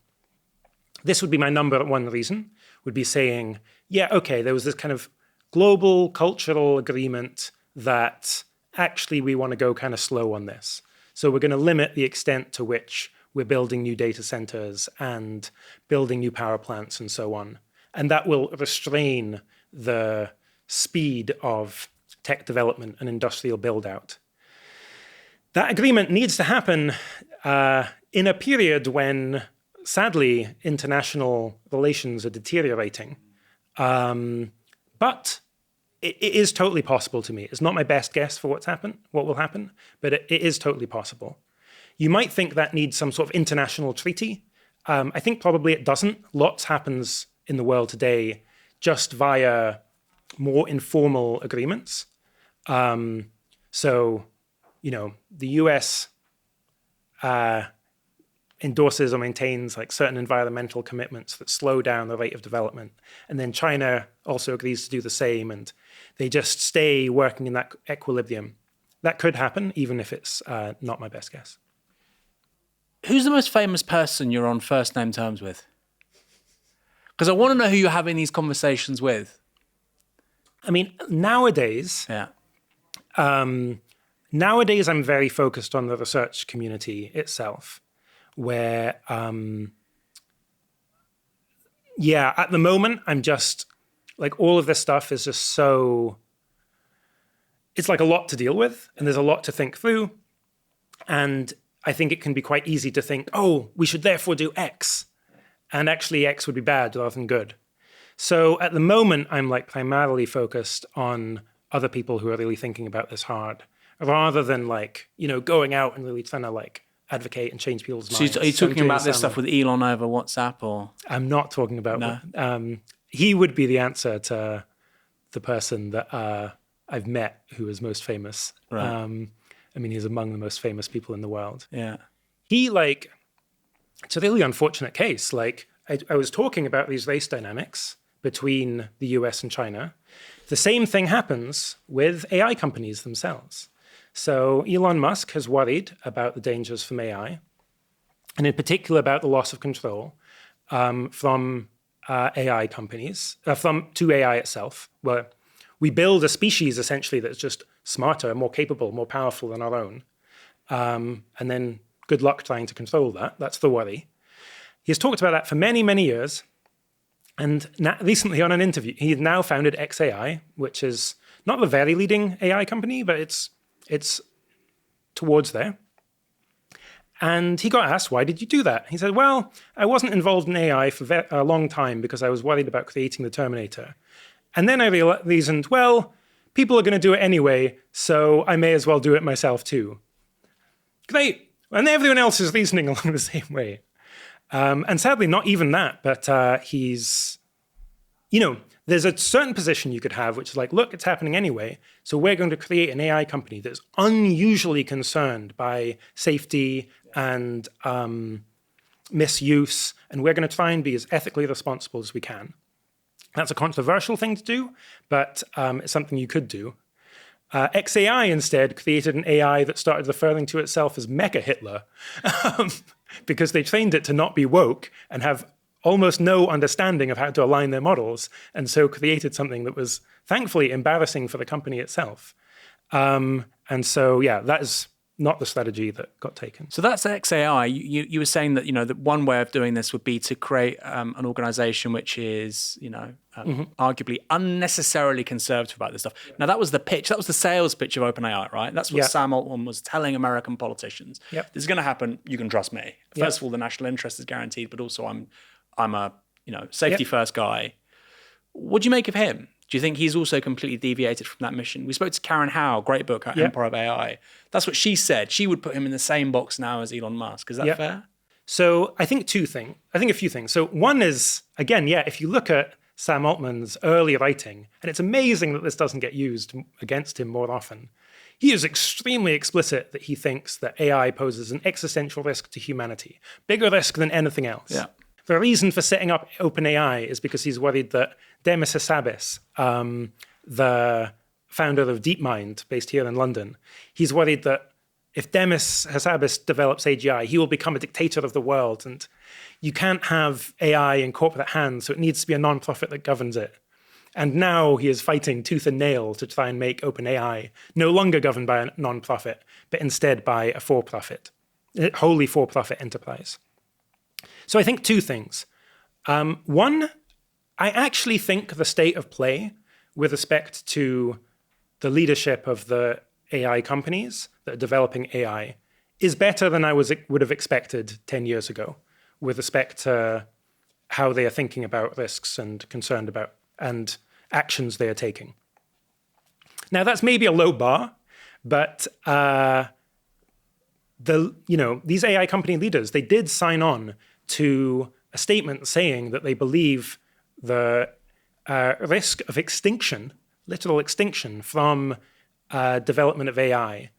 this would be my number one reason, would be saying, there was this kind of global cultural agreement that actually we want to go kind of slow on this. So we're going to limit the extent to which we're building new data centers and building new power plants and so on. And that will restrain the speed of tech development and industrial build-out. That agreement needs to happen in a period when, sadly, international relations are deteriorating. But it is totally possible to me. It's not my best guess for what will happen, but it is totally possible. You might think that needs some sort of international treaty. I think probably it doesn't. Lots happens in the world today just via more informal agreements. So, the US endorses or maintains certain environmental commitments that slow down the rate of development. And then China also agrees to do the same, and they just stay working in that equilibrium. that could happen, even if it's not my best guess. Who's the most famous person you're on first name terms with? Because I want to know who you're having these conversations with. I mean, nowadays, Yeah. Nowadays, I'm very focused on the research community itself, where, at the moment, I'm just, like, all of this stuff is just so, it's like a lot to deal with, and there's a lot to think through. And I think it can be quite easy to think, oh, we should therefore do X. And actually, X would be bad rather than good. So at the moment, I'm like primarily focused on other people who are really thinking about this hard, rather than like, going out and really trying to like advocate and change people's minds. So are you talking about this stuff with Elon over WhatsApp or? I'm not talking about, No. He would be the answer to the person that I've met who is most famous. Right. I mean, he's among the most famous people in the world. Yeah. He like, it's a really unfortunate case. Like I was talking about these race dynamics between the US and China. The same thing happens with AI companies themselves. So Elon Musk has worried about the dangers from AI, and in particular about the loss of control from AI companies, to AI itself, where we build a species essentially that's just smarter, more capable, more powerful than our own. And then good luck trying to control that. That's the worry. He's talked about that for many, many years. And recently on an interview, he now founded XAI, which is not the very leading AI company, but it's towards there. And he got asked, why did you do that? He said, well, I wasn't involved in AI for a long time because I was worried about creating the Terminator. And then I reasoned, well, people are going to do it anyway, so I may as well do it myself too. Great. And everyone else is reasoning along the same way. And sadly, not even that, but he's, there's a certain position you could have, which is like, look, it's happening anyway. So we're going to create an AI company that's unusually concerned by safety and misuse. And we're going to try and be as ethically responsible as we can. That's a controversial thing to do, but it's something you could do. XAI instead created an AI that started referring to itself as Mecha Hitler because they trained it to not be woke and have almost no understanding of how to align their models, and so created something that was thankfully embarrassing for the company itself. And so, that is not the strategy that got taken. So that's XAI. You were saying that, that one way of doing this would be to create an organization which is, arguably unnecessarily conservative about this stuff. Now, that was the pitch. That was the sales pitch of OpenAI, right? That's what Sam Altman was telling American politicians. Yep. This is going to happen. You can trust me. First of all, the national interest is guaranteed, but also I'm a, safety first guy. What do you make of him? Do you think he's also completely deviated from that mission? We spoke to Karen Howe, great book, Empire of AI. That's what she said. She would put him in the same box now as Elon Musk. Is that fair? So I think a few things. So one is, again, if you look at Sam Altman's early writing, and it's amazing that this doesn't get used against him more often, he is extremely explicit that he thinks that AI poses an existential risk to humanity, bigger risk than anything else. Yeah. The reason for setting up OpenAI is because he's worried that Demis Hassabis, the founder of DeepMind, based here in London, he's worried that if Demis Hassabis develops AGI, he will become a dictator of the world, and you can't have AI in corporate hands, so it needs to be a non-profit that governs it. And now he is fighting tooth and nail to try and make OpenAI no longer governed by a non-profit, but instead by a for-profit, wholly for-profit enterprise. So I think two things. One, I actually think the state of play with respect to the leadership of the AI companies that are developing AI is better than I would have expected 10 years ago with respect to how they are thinking about risks and concerned about and actions they are taking. Now, that's maybe a low bar, but these AI company leaders, they did sign on to a statement saying that they believe the risk of extinction, literal extinction from development of AI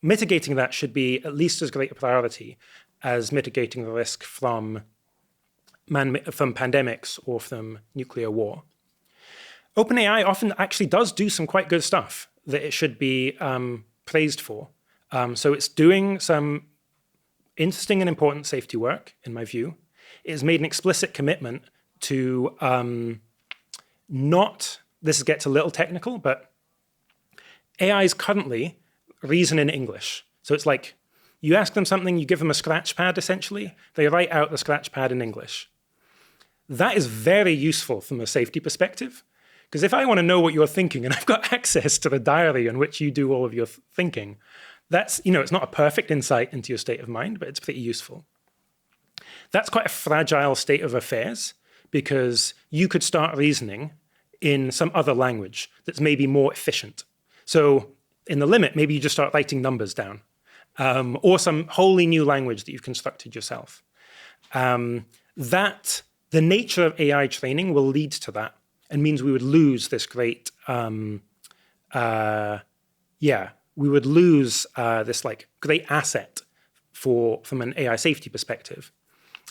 mitigating that should be at least as great a priority as mitigating the risk from pandemics or from nuclear war. OpenAI often actually does do some quite good stuff that it should be praised for. So it's doing some interesting and important safety work, in my view. It has made an explicit commitment to this gets a little technical, but AIs currently reason in English. So it's like you ask them something, you give them a scratch pad, essentially. They write out the scratch pad in English. That is very useful from a safety perspective, because if I want to know what you're thinking and I've got access to the diary in which you do all of your thinking, that's, it's not a perfect insight into your state of mind, but it's pretty useful. That's quite a fragile state of affairs, because you could start reasoning in some other language that's maybe more efficient. So in the limit, maybe you just start writing numbers down, or some wholly new language that you've constructed yourself. The nature of AI training will lead to that, and means we would lose this great, we would lose this great asset from an AI safety perspective.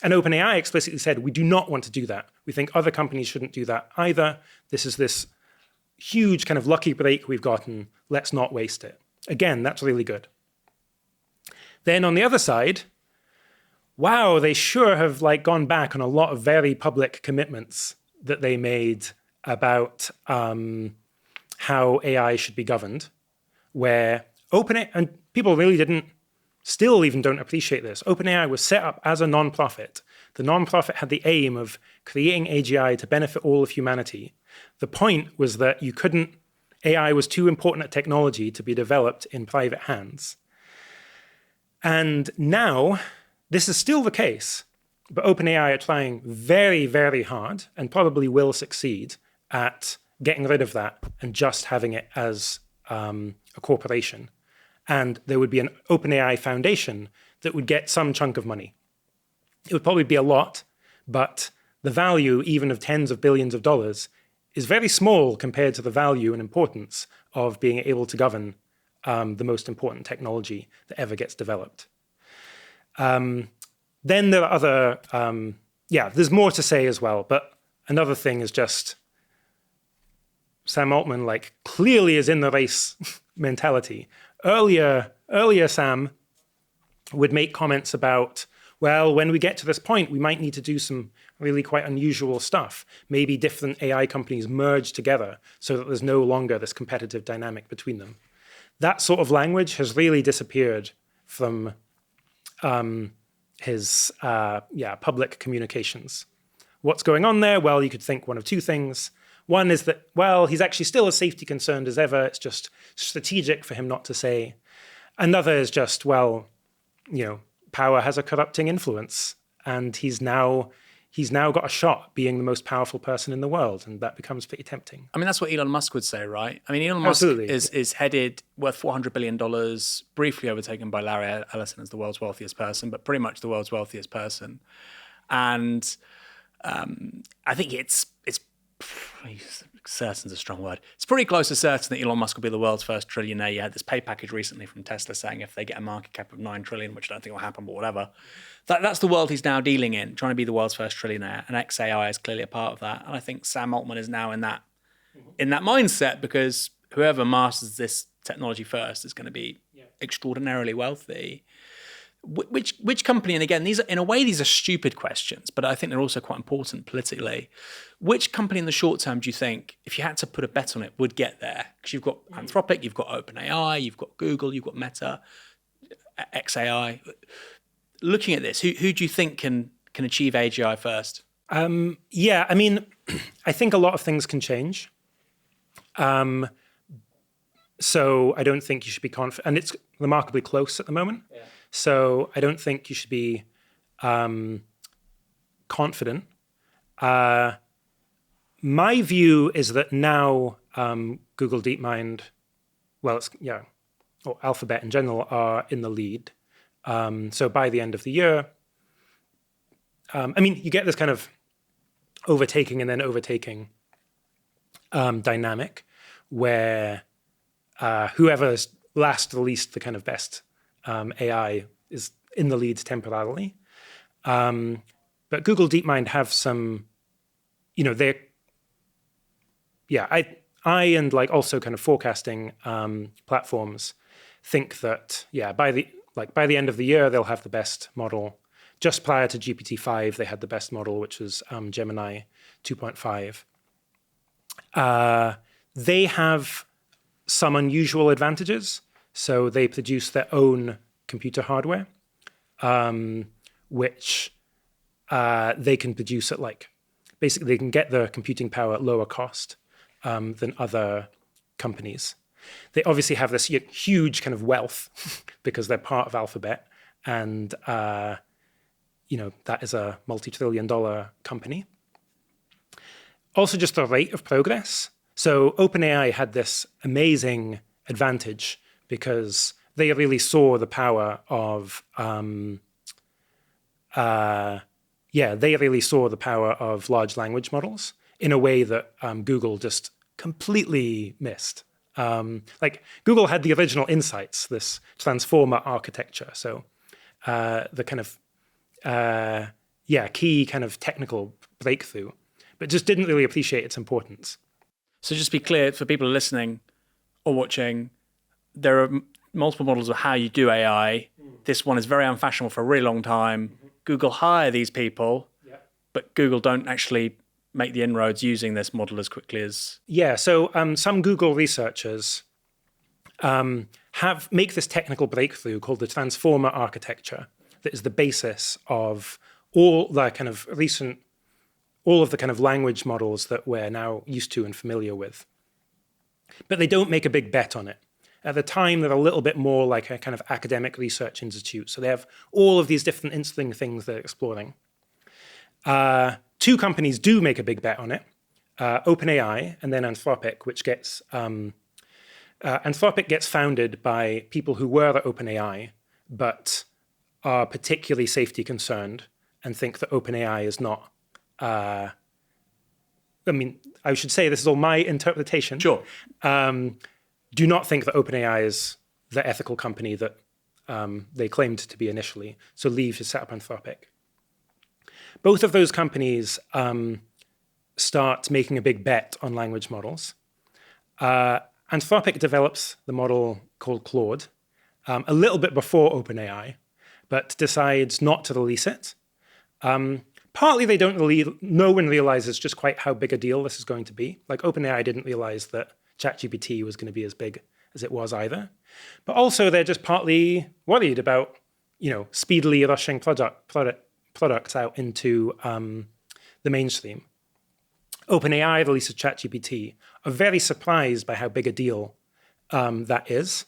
And OpenAI explicitly said, we do not want to do that. We think other companies shouldn't do that either. This is this huge kind of lucky break we've gotten. Let's not waste it. Again, that's really good. Then on the other side, wow, they sure have gone back on a lot of very public commitments that they made about how AI should be governed, where OpenAI, and people really still even don't appreciate this. OpenAI was set up as a nonprofit. The nonprofit had the aim of creating AGI to benefit all of humanity. The point was that AI was too important a technology to be developed in private hands. And now, this is still the case, but OpenAI are trying very, very hard, and probably will succeed, at getting rid of that and just having it as a corporation. And there would be an OpenAI foundation that would get some chunk of money. It would probably be a lot, but the value, even of tens of billions of dollars, is very small compared to the value and importance of being able to govern the most important technology that ever gets developed. Then there are other, there's more to say as well, but another thing is just Sam Altman clearly is in the race mentality. Earlier Sam would make comments about, well, when we get to this point, we might need to do some really quite unusual stuff. Maybe different AI companies merge together so that there's no longer this competitive dynamic between them. That sort of language has really disappeared from his public communications. What's going on there? Well, you could think one of two things. One is that, well, he's actually still as safety concerned as ever. It's just strategic for him not to say. Another is just, well, power has a corrupting influence, and he's now got a shot being the most powerful person in the world, and that becomes pretty tempting. I mean, that's what Elon Musk would say, right? I mean, Elon Musk is headed worth $400 billion, briefly overtaken by Larry Ellison as the world's wealthiest person, but pretty much the world's wealthiest person. And I think it's certain's a strong word. It's pretty close to certain that Elon Musk will be the world's first trillionaire. You had this pay package recently from Tesla saying if they get a market cap of 9 trillion, which I don't think will happen, but whatever. That's the world he's now dealing in, trying to be the world's first trillionaire. And XAI is clearly a part of that. And I think Sam Altman is now in that mindset, because whoever masters this technology first is going to be extraordinarily wealthy. Which company, and again, these are stupid questions, but I think they're also quite important politically. Which company in the short term do you think, if you had to put a bet on it, would get there? Because you've got Anthropic, you've got OpenAI, you've got Google, you've got Meta, XAI. Looking at this, who do you think can achieve AGI first? I mean, I think a lot of things can change. So I don't think you should be confident, and it's remarkably close at the moment. Yeah. So I don't think you should be confident. My view is that now Google DeepMind, or Alphabet in general, are in the lead. So by the end of the year, you get this kind of overtaking and then overtaking dynamic where whoever is last released the kind of best AI is in the lead temporarily. But Google DeepMind have some, I and like also kind of forecasting platforms think that by the end of the year they'll have the best model. Just prior to GPT-5, they had the best model, which was Gemini 2.5. They have some unusual advantages. So they produce their own computer hardware, which they can produce at basically they can get the computing power at lower cost than other companies. They obviously have this huge kind of wealth because they're part of Alphabet, and that is a multi-trillion-dollar company. Also, just the rate of progress. So OpenAI had this amazing advantage because they really saw the power of large language models in a way that Google just completely missed. Google had the original insights, this transformer architecture. So the kind of key kind of technical breakthrough, but just didn't really appreciate its importance. So just to be clear, for people listening or watching, there are multiple models of how you do AI. This one is very unfashionable for a really long time. Google hire these people, but Google don't actually make the inroads using this model as quickly as... Yeah, so some Google researchers make this technical breakthrough called the transformer architecture that is the basis of all of the kind of language models that we're now used to and familiar with. But they don't make a big bet on it. At the time, they're a little bit more like a kind of academic research institute. So they have all of these different interesting things they're exploring. Two companies do make a big bet on it, OpenAI and then Anthropic, which gets... Anthropic gets founded by people who were at OpenAI, but are particularly safety concerned and think that OpenAI is not... I should say this is all my interpretation. Sure. Do not think that OpenAI is the ethical company that they claimed to be initially. So leave to set up Anthropic. Both of those companies start making a big bet on language models. Anthropic develops the model called Claude a little bit before OpenAI, but decides not to release it. Partly they don't really, no one realizes just quite how big a deal this is going to be. Like OpenAI didn't realize that ChatGPT was going to be as big as it was either. But also they're just partly worried about, speedily rushing products out into the mainstream. OpenAI releases ChatGPT, are very surprised by how big a deal that is,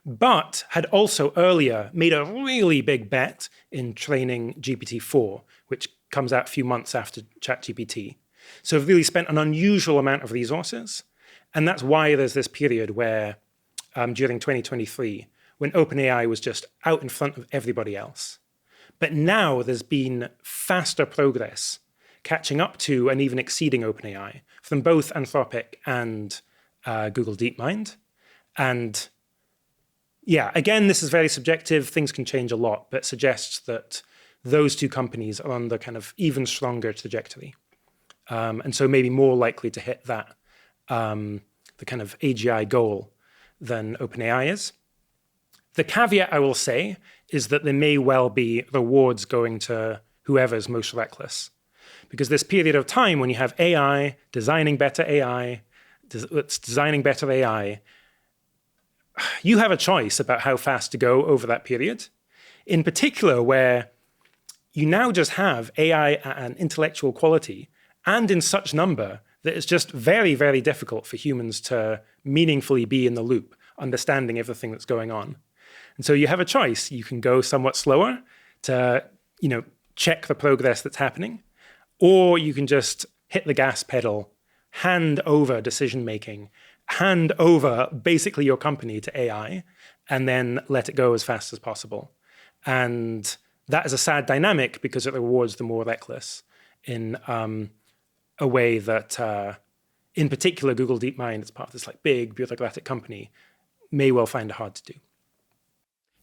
but had also earlier made a really big bet in training GPT-4, which comes out a few months after ChatGPT. So have really spent an unusual amount of resources. And that's why there's this period where, during 2023, when OpenAI was just out in front of everybody else. But now there's been faster progress, catching up to and even exceeding OpenAI from both Anthropic and Google DeepMind. And again, this is very subjective. Things can change a lot, but suggests that those two companies are on the kind of even stronger trajectory. And so maybe more likely to hit that, the kind of AGI goal than OpenAI is. The caveat I will say is that there may well be rewards going to whoever's most reckless. Because this period of time when you have AI, designing better AI, you have a choice about how fast to go over that period. In particular, where you now just have AI at an intellectual quality and in such number that it's just very, very difficult for humans to meaningfully be in the loop, understanding everything that's going on. And so you have a choice. You can go somewhat slower to, check the progress that's happening, or you can just hit the gas pedal, hand over decision-making, hand over basically your company to AI, and then let it go as fast as possible. And that is a sad dynamic because it rewards the more reckless in a way that, in particular, Google DeepMind, as part of this big bureaucratic company, may well find it hard to do.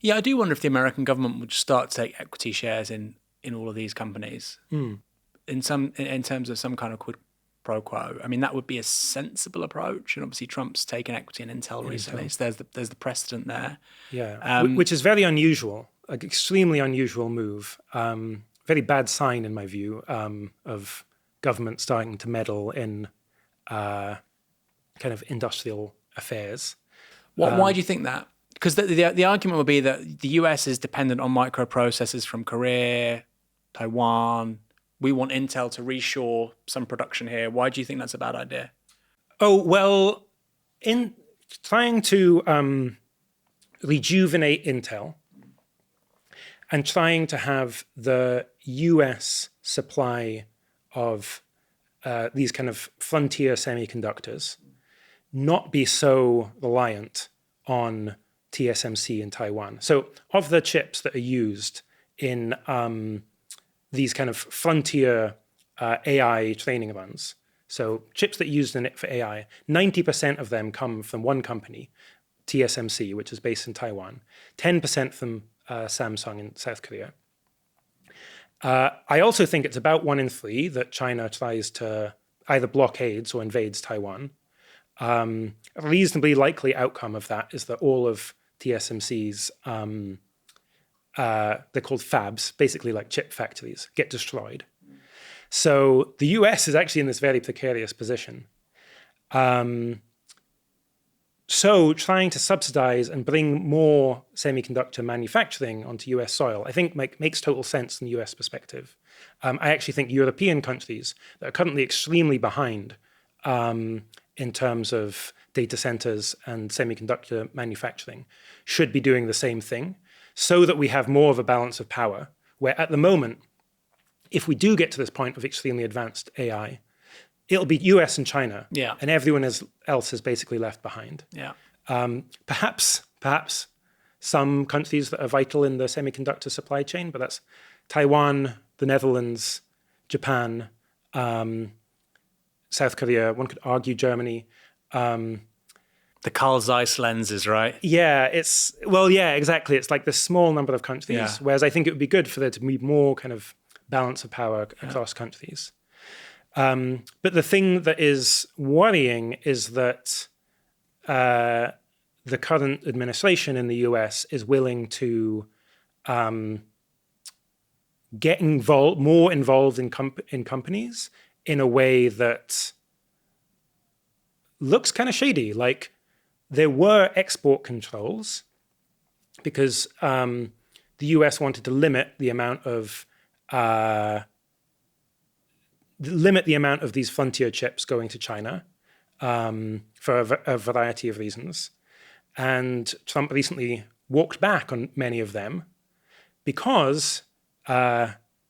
Yeah, I do wonder if the American government would start to take equity shares in all of these companies in terms of some kind of quid pro quo. I mean, that would be a sensible approach. And obviously Trump's taken equity in Intel recently. So there's the precedent there. Yeah, which is very unusual, an extremely unusual move. Very bad sign, in my view, of government starting to meddle in kind of industrial affairs. Why do you think that? Because the argument would be that the US is dependent on microprocessors from Korea, Taiwan. We want Intel to reshore some production here. Why do you think that's a bad idea? Oh, well, in trying to rejuvenate Intel and trying to have the US supply of these kind of frontier semiconductors not be so reliant on TSMC in Taiwan. So of the chips that are used in these kind of frontier AI training runs, so chips that are used in it for AI, 90% of them come from one company, TSMC, which is based in Taiwan, 10% from Samsung in South Korea. I also think it's about 1 in 3 that China tries to either blockades or invades Taiwan. A reasonably likely outcome of that is that all of TSMC's, they're called fabs, basically like chip factories, get destroyed. So the US is actually in this very precarious position. So trying to subsidize and bring more semiconductor manufacturing onto US soil, I think makes total sense from the US perspective. I actually think European countries that are currently extremely behind in terms of data centers and semiconductor manufacturing should be doing the same thing so that we have more of a balance of power, where at the moment, if we do get to this point of extremely advanced AI, it'll be US and China, and everyone else is basically left behind. Yeah. Perhaps some countries that are vital in the semiconductor supply chain, but that's Taiwan, the Netherlands, Japan, South Korea, one could argue Germany. The Carl Zeiss lenses, right? Yeah, exactly. It's like this small number of countries, whereas I think it would be good for there to be more kind of balance of power across countries. But the thing that is worrying is that the current administration in the US is willing to get more involved in companies in a way that looks kind of shady. Like there were export controls because the US wanted to limit the amount of these frontier chips going to China for a variety of reasons. And Trump recently walked back on many of them because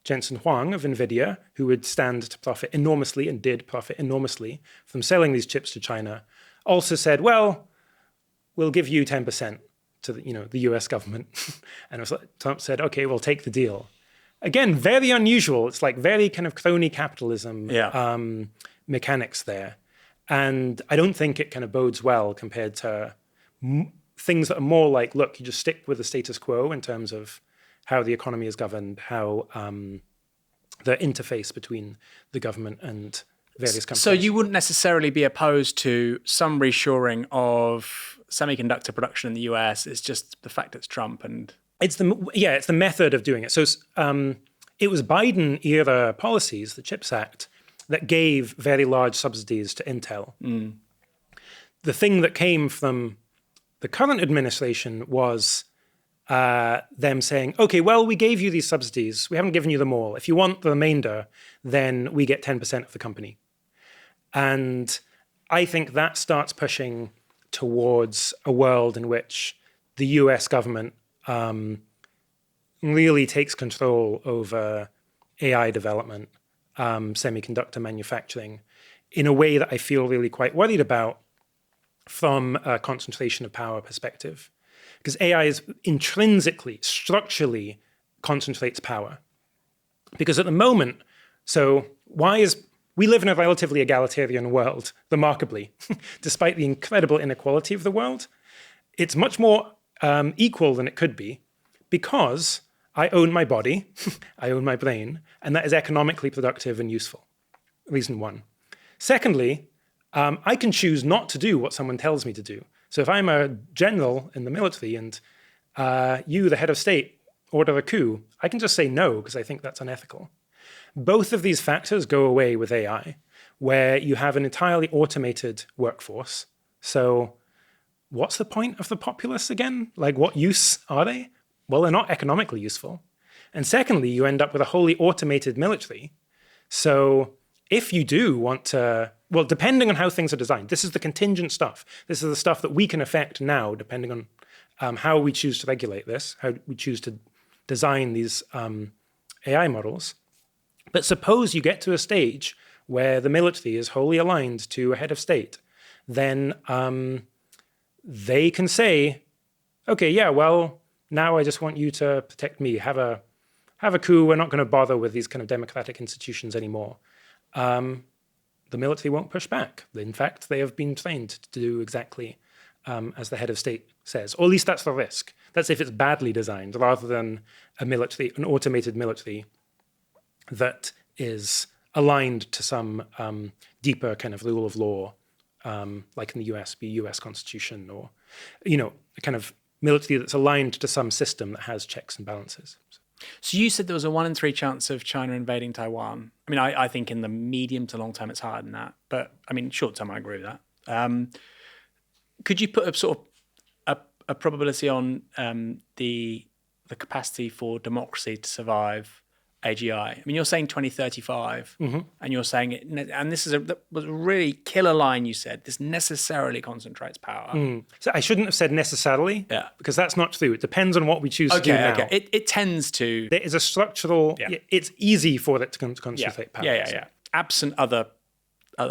Jensen Huang of NVIDIA, who would stand to profit enormously and did profit enormously from selling these chips to China, also said, well, we'll give you 10% to the US government. And it was like, Trump said, okay, we'll take the deal. Again, very unusual. It's like very kind of crony capitalism mechanics there. And I don't think it kind of bodes well compared to things that are more like, look, you just stick with the status quo in terms of how the economy is governed, how the interface between the government and various companies. So you wouldn't necessarily be opposed to some reshoring of semiconductor production in the US. It's just the fact it's Trump and... It's the method of doing it. So it was Biden-era policies, the CHIPS Act, that gave very large subsidies to Intel. The thing that came from the current administration was them saying, okay, well, we gave you these subsidies. We haven't given you them all. If you want the remainder, then we get 10% of the company. And I think that starts pushing towards a world in which the US government really takes control over AI development, semiconductor manufacturing, in a way that I feel really quite worried about from a concentration of power perspective. Because AI is intrinsically, structurally concentrates power. Because at the moment, we live in a relatively egalitarian world, remarkably, despite the incredible inequality of the world. It's much more equal than it could be because I own my body, I own my brain, and that is economically productive and useful. Reason one. Secondly, I can choose not to do what someone tells me to do. So if I'm a general in the military and you, the head of state, order a coup, I can just say no because I think that's unethical. Both of these factors go away with AI, where you have an entirely automated workforce. So what's the point of the populace again? Like, what use are they? Well, they're not economically useful. And secondly, you end up with a wholly automated military. So if you do want to, well, depending on how things are designed, this is the contingent stuff. This is the stuff that we can affect now, depending on how we choose to regulate this, how we choose to design these AI models. But suppose you get to a stage where the military is wholly aligned to a head of state, then they can say, okay, yeah, well, now I just want you to protect me. Have a coup. We're not going to bother with these kind of democratic institutions anymore. The military won't push back. In fact, they have been trained to do exactly as the head of state says, or at least that's the risk. That's if it's badly designed, rather than an automated military that is aligned to some deeper kind of rule of law, like in the US, be US Constitution, or a kind of military that's aligned to some system that has checks and balances. So you said there was a 1 in 3 chance of China invading Taiwan. I mean, I think in the medium to long term it's higher than that, but I mean, short term I agree with that. Could you put a sort of a probability on the capacity for democracy to survive AGI? I mean, you're saying 2035, and you're saying it, and this was a really killer line you said. This necessarily concentrates power. So I shouldn't have said necessarily, because that's not true. It depends on what we choose to do now. Okay. It tends to. There is a structural. Yeah. It's easy for it to concentrate power. Yeah. Absent other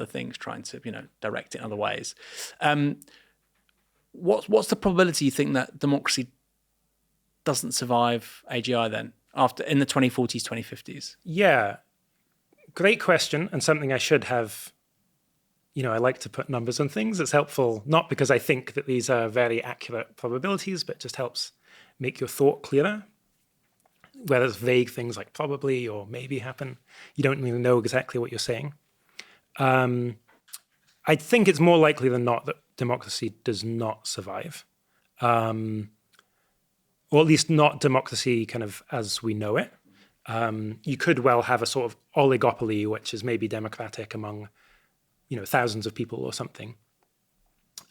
things trying to direct it in other ways. What's the probability you think that democracy doesn't survive AGI then? After in the 2040s, 2050s? Yeah, great question, and something I should have. I like to put numbers on things. It's helpful, not because I think that these are very accurate probabilities, but just helps make your thought clearer. Whereas vague things like probably or maybe happen, you don't really know exactly what you're saying. I think it's more likely than not that democracy does not survive. Or at least not democracy kind of as we know it. You could well have a sort of oligopoly, which is maybe democratic among, thousands of people or something.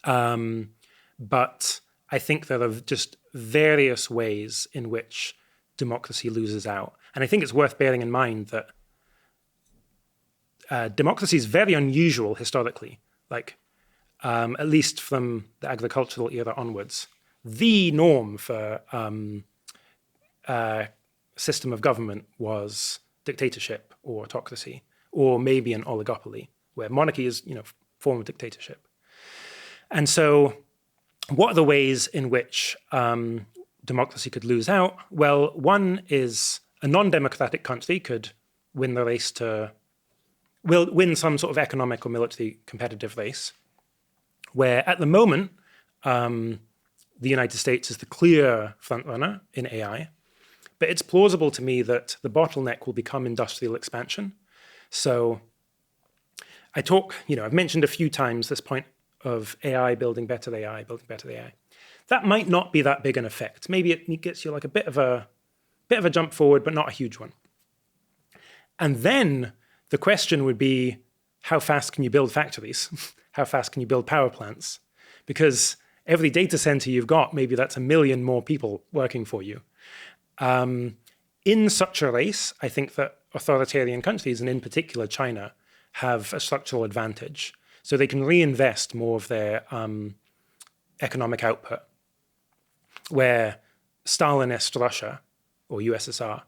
But I think there are just various ways in which democracy loses out. And I think it's worth bearing in mind that democracy is very unusual historically, like at least from the agricultural era onwards. The norm for system of government was dictatorship or autocracy, or maybe an oligopoly, where monarchy is, form of dictatorship. And so what are the ways in which democracy could lose out? Well, one is a non-democratic country could win the race win some sort of economic or military competitive race, where at the moment, the United States is the clear frontrunner in AI, but it's plausible to me that the bottleneck will become industrial expansion. So I've mentioned a few times this point of AI building better AI, building better AI. That might not be that big an effect. Maybe it gets you like a bit of a jump forward, but not a huge one. And then the question would be, how fast can you build factories? How fast can you build power plants? Because every data center you've got, maybe that's 1 million more people working for you. In such a race, I think that authoritarian countries, and in particular China, have a structural advantage. So they can reinvest more of their economic output, where Stalinist Russia, or USSR,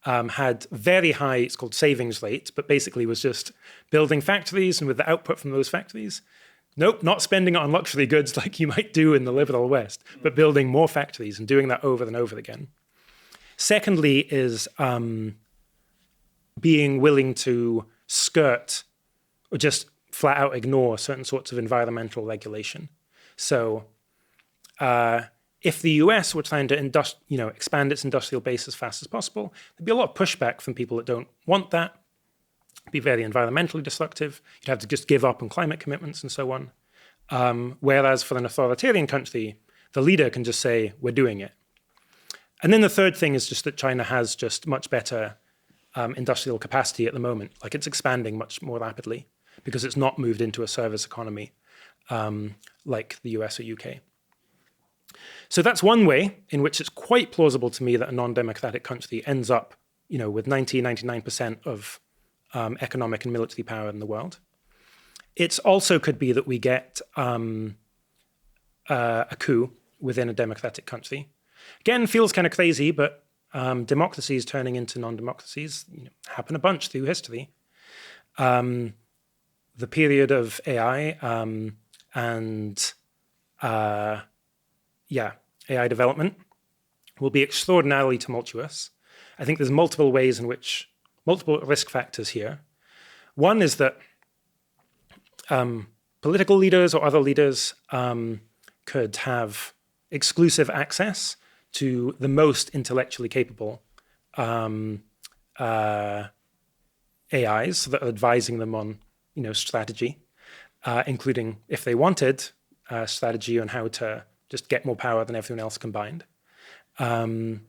had very high, it's called savings rate, but basically was just building factories, and with the output from those factories, not spending it on luxury goods like you might do in the liberal West, but building more factories and doing that over and over again. Secondly is being willing to skirt or just flat out ignore certain sorts of environmental regulation. So if the US were trying to expand its industrial base as fast as possible, there'd be a lot of pushback from people that don't want that. be very environmentally destructive. You'd have to just give up on climate commitments and so on. Whereas for an authoritarian country, the leader can just say, we're doing it. And then the third thing is just that China has just much better industrial capacity at the moment. Like it's expanding much more rapidly because it's not moved into a service economy like the US or UK. So that's one way in which it's quite plausible to me that a non-democratic country ends up, with 99% of economic and military power in the world. It also could be that we get a coup within a democratic country. Again, feels kind of crazy, but democracies turning into non-democracies happen a bunch through history. The period of AI and AI development will be extraordinarily tumultuous. I think there's multiple risk factors here. One is that political leaders or other leaders could have exclusive access to the most intellectually capable AIs that are advising them on, strategy, including, if they wanted, strategy on how to just get more power than everyone else combined. Think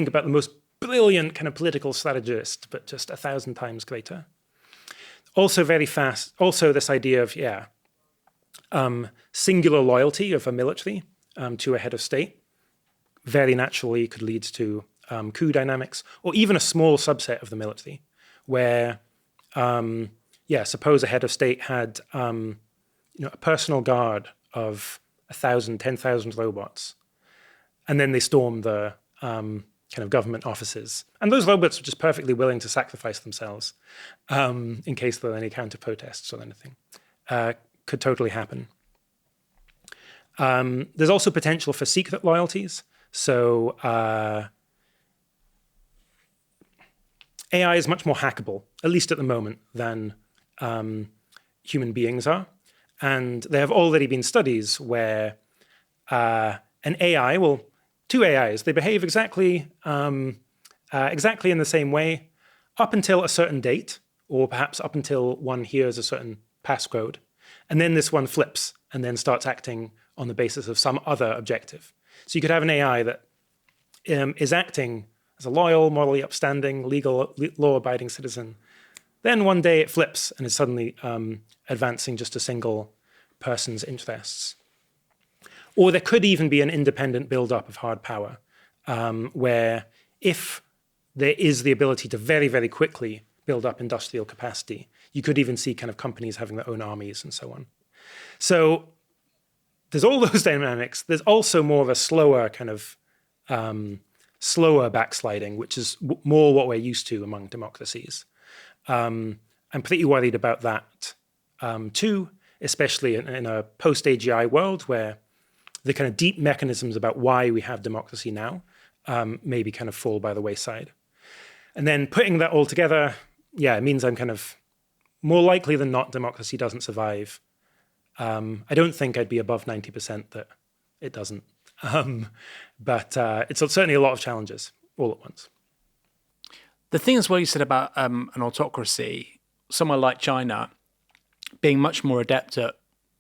about the most brilliant kind of political strategist, but just 1,000 times greater. Also very fast. Also this idea of, singular loyalty of a military to a head of state very naturally could lead to coup dynamics, or even a small subset of the military, where, suppose a head of state had, a personal guard of 1,000, 10,000 robots, and then they storm the kind of government offices. And those robots are just perfectly willing to sacrifice themselves in case there are any counter-protests or anything. Could totally happen. There's also potential for secret loyalties. So AI is much more hackable, at least at the moment, than human beings are. And there have already been studies where an AI, two AIs, they behave exactly in the same way up until a certain date, or perhaps up until one hears a certain passcode. And then this one flips and then starts acting on the basis of some other objective. So you could have an AI that is acting as a loyal, morally upstanding, law-abiding citizen. Then one day it flips and is suddenly advancing just a single person's interests. Or there could even be an independent build-up of hard power, where if there is the ability to very, very quickly build up industrial capacity, you could even see kind of companies having their own armies and so on. So there's all those dynamics. There's also more of a slower kind of slower backsliding, which is more what we're used to among democracies. I'm pretty worried about that too, especially in a post-AGI world where the kind of deep mechanisms about why we have democracy now maybe kind of fall by the wayside. And then putting that all together, it means I'm kind of more likely than not democracy doesn't survive. I don't think I'd be above 90% that it doesn't. But it's certainly a lot of challenges all at once. The thing as well you said about an autocracy, somewhere like China, being much more adept at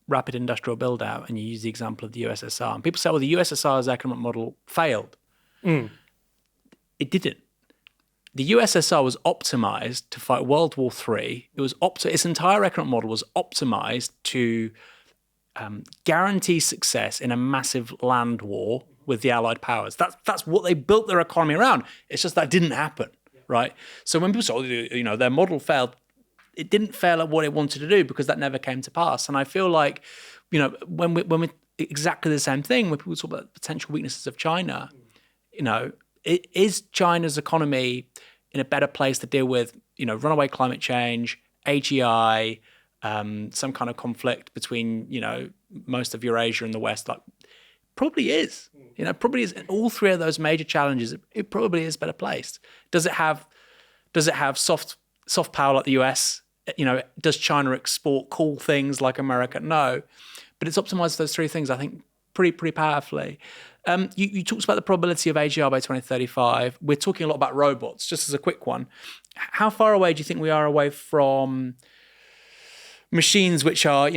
rapid industrial build-out, and you use the example of the USSR. And people say, well, the USSR's economic model failed. It didn't. The USSR was optimized to fight World War III. Its entire economic model was optimized to guarantee success in a massive land war with the Allied powers. That's what they built their economy around. It's just that didn't happen, right? So when people say, their model failed, it didn't fail at what it wanted to do because that never came to pass. And I feel like, when we exactly the same thing, when people talk about the potential weaknesses of China, is China's economy in a better place to deal with, runaway climate change, AGI, some kind of conflict between, most of Eurasia and the West? Like, probably is. Probably is. All three of those major challenges, it probably is better placed. Does it have soft power like the US? Does China export cool things like America? No, but it's optimized those three things, I think, pretty powerfully. You talked about the probability of AGI by 2035. We're talking a lot about robots. Just as a quick one, how far away do you think we are away from machines which are,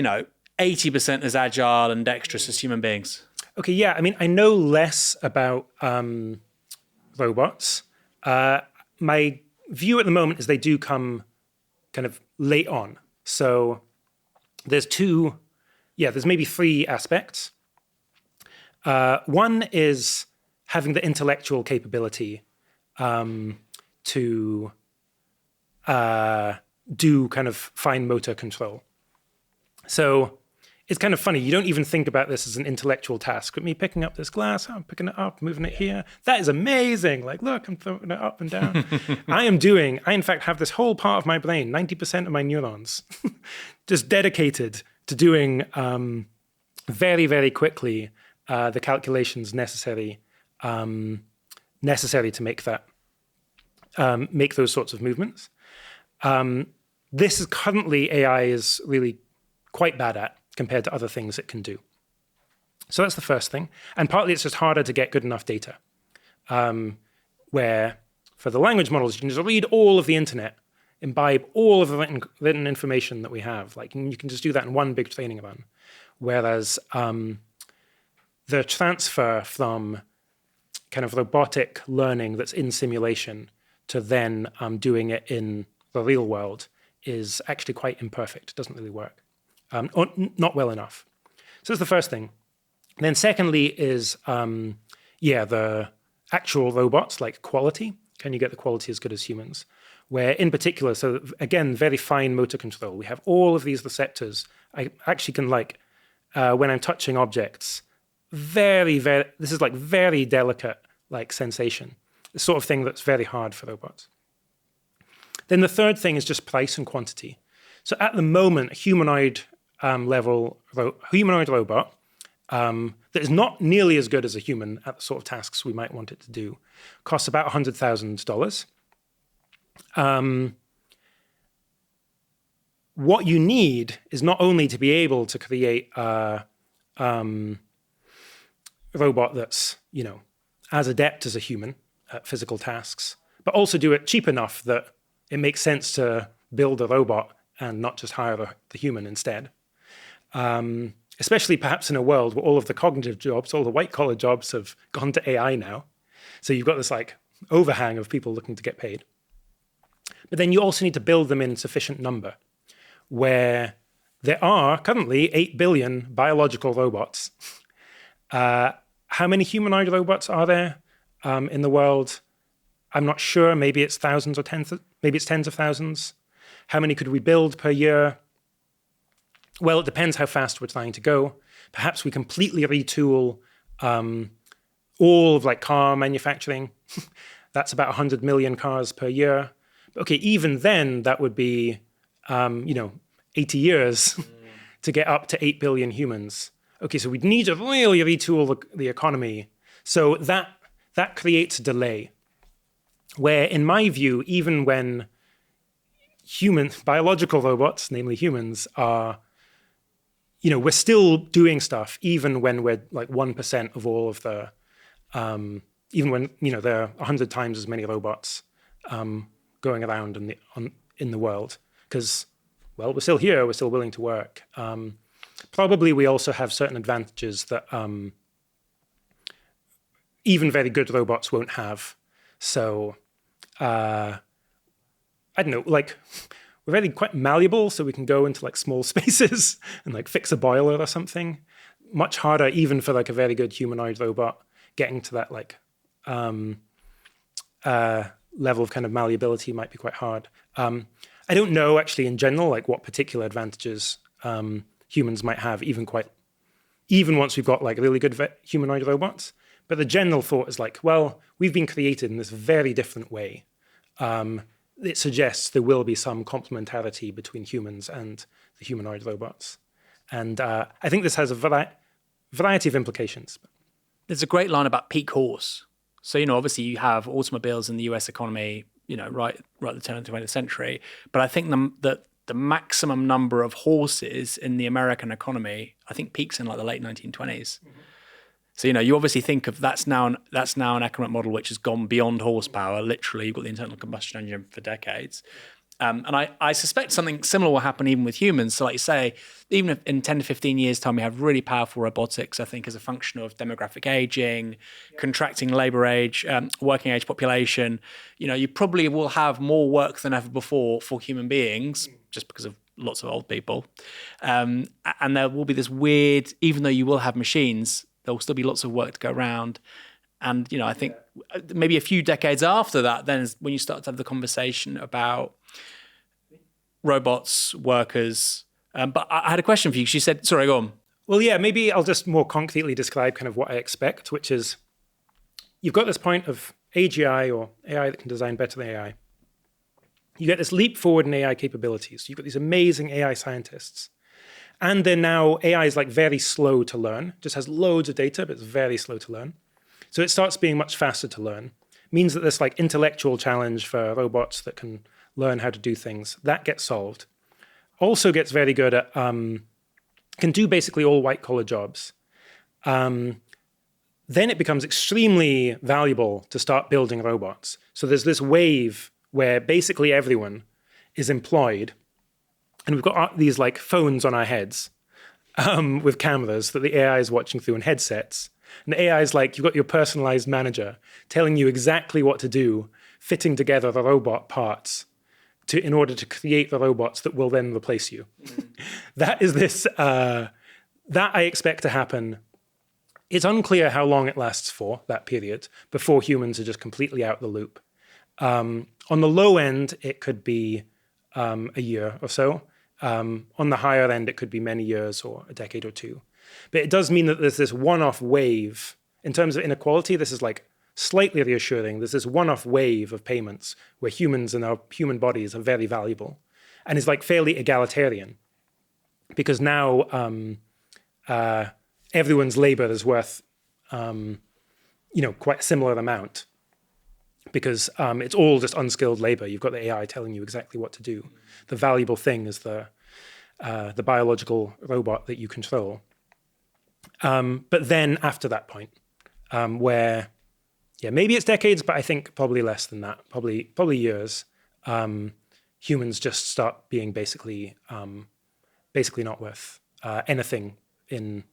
80% as agile and dexterous as human beings? Okay, yeah. I mean, I know less about robots. My view at the moment is they do come kind of late on. So there's maybe three aspects. One is having the intellectual capability to do kind of fine motor control. So it's kind of funny. You don't even think about this as an intellectual task. But me picking up this glass, I'm picking it up, moving it here. That is amazing. Like, look, I'm throwing it up and down. I in fact have this whole part of my brain, 90% of my neurons, just dedicated to doing very, very quickly the calculations necessary to make those sorts of movements. This is currently AI is really quite bad at compared to other things it can do. So that's the first thing. And partly it's just harder to get good enough data. Where for the language models, you can just read all of the internet, imbibe all of the written information that we have. Like you can just do that in one big training run. Whereas the transfer from kind of robotic learning that's in simulation to then doing it in the real world is actually quite imperfect. It doesn't really work. Or not well enough. So that's the first thing. And then secondly is, the actual robots, like quality. Can you get the quality as good as humans? Where in particular, so again, very fine motor control. We have all of these receptors. I actually can when I'm touching objects, this is like very delicate like sensation. The sort of thing that's very hard for robots. Then the third thing is just price and quantity. So at the moment, a humanoid robot that is not nearly as good as a human at the sort of tasks we might want it to do costs about $100,000. What you need is not only to be able to create a robot that's as adept as a human at physical tasks, but also do it cheap enough that it makes sense to build a robot and not just hire the human instead. Especially perhaps in a world where all of the cognitive jobs, all the white-collar jobs have gone to AI now. So you've got this like overhang of people looking to get paid. But then you also need to build them in sufficient number, where there are currently 8 billion biological robots. How many humanoid robots are there in the world? I'm not sure. Maybe it's thousands or maybe it's tens of thousands. How many could we build per year? Well, it depends how fast we're trying to go. Perhaps we completely retool all of like car manufacturing. That's about 100 million cars per year. Okay, even then, that would be 80 years to get up to 8 billion humans. Okay, so we'd need to really retool the economy. So that creates a delay. Where, in my view, even when biological robots, namely humans, are, we're still doing stuff, even when we're like 1% of all of the, even when, there are 100 times as many robots going around in the world. Because, well, we're still here, we're still willing to work. Probably we also have certain advantages that even very good robots won't have. So, I don't know, like, we're really quite malleable, so we can go into like small spaces and like fix a boiler or something. Much harder, even for like a very good humanoid robot, getting to that like level of kind of malleability might be quite hard. I don't know actually in general like what particular advantages humans might have, even once we've got like really good humanoid robots. But the general thought is like, well, we've been created in this very different way. It suggests there will be some complementarity between humans and the humanoid robots. And I think this has a variety of implications. There's a great line about peak horse. So, obviously you have automobiles in the US economy, right at the turn of the 20th century. But I think that the maximum number of horses in the American economy, I think peaks in like the late 1920s. Mm-hmm. So, you obviously think of that's now an economic model which has gone beyond horsepower. Literally, you've got the internal combustion engine for decades. And I suspect something similar will happen even with humans. So like you say, even if in 10 to 15 years' time, we have really powerful robotics, I think as a function of demographic aging, contracting labor age, working age population, you probably will have more work than ever before for human beings, just because of lots of old people. And there will be this weird, even though you will have machines, there will still be lots of work to go around. And, I think maybe a few decades after that, then is when you start to have the conversation about robots, workers. But I had a question for you. She said, sorry, go on. Well, yeah, maybe I'll just more concretely describe kind of what I expect, which is you've got this point of AGI or AI that can design better than AI. You get this leap forward in AI capabilities. You've got these amazing AI scientists. And then now AI is like very slow to learn, just has loads of data, but it's very slow to learn. So it starts being much faster to learn. Means that this like intellectual challenge for robots that can learn how to do things, that gets solved. Also gets very good at, can do basically all white collar jobs. Then it becomes extremely valuable to start building robots. So there's this wave where basically everyone is employed. And we've got these like phones on our heads with cameras that the AI is watching through and headsets. And the AI is like, you've got your personalized manager telling you exactly what to do, fitting together the robot parts in order to create the robots that will then replace you. That is this, that I expect to happen. It's unclear how long it lasts for, that period, before humans are just completely out of the loop. On the low end, it could be a year or so. On the higher end, it could be many years or a decade or two. But it does mean that there's this one-off wave. In terms of inequality, this is like slightly reassuring. There's this one-off wave of payments where humans and our human bodies are very valuable. And it's like fairly egalitarian. Because now everyone's labor is worth quite a similar amount. Because it's all just unskilled labor. You've got the AI telling you exactly what to do. The valuable thing is the biological robot that you control. But then after that point, where, maybe it's decades, but I think probably less than that, probably years, humans just start being basically not worth anything in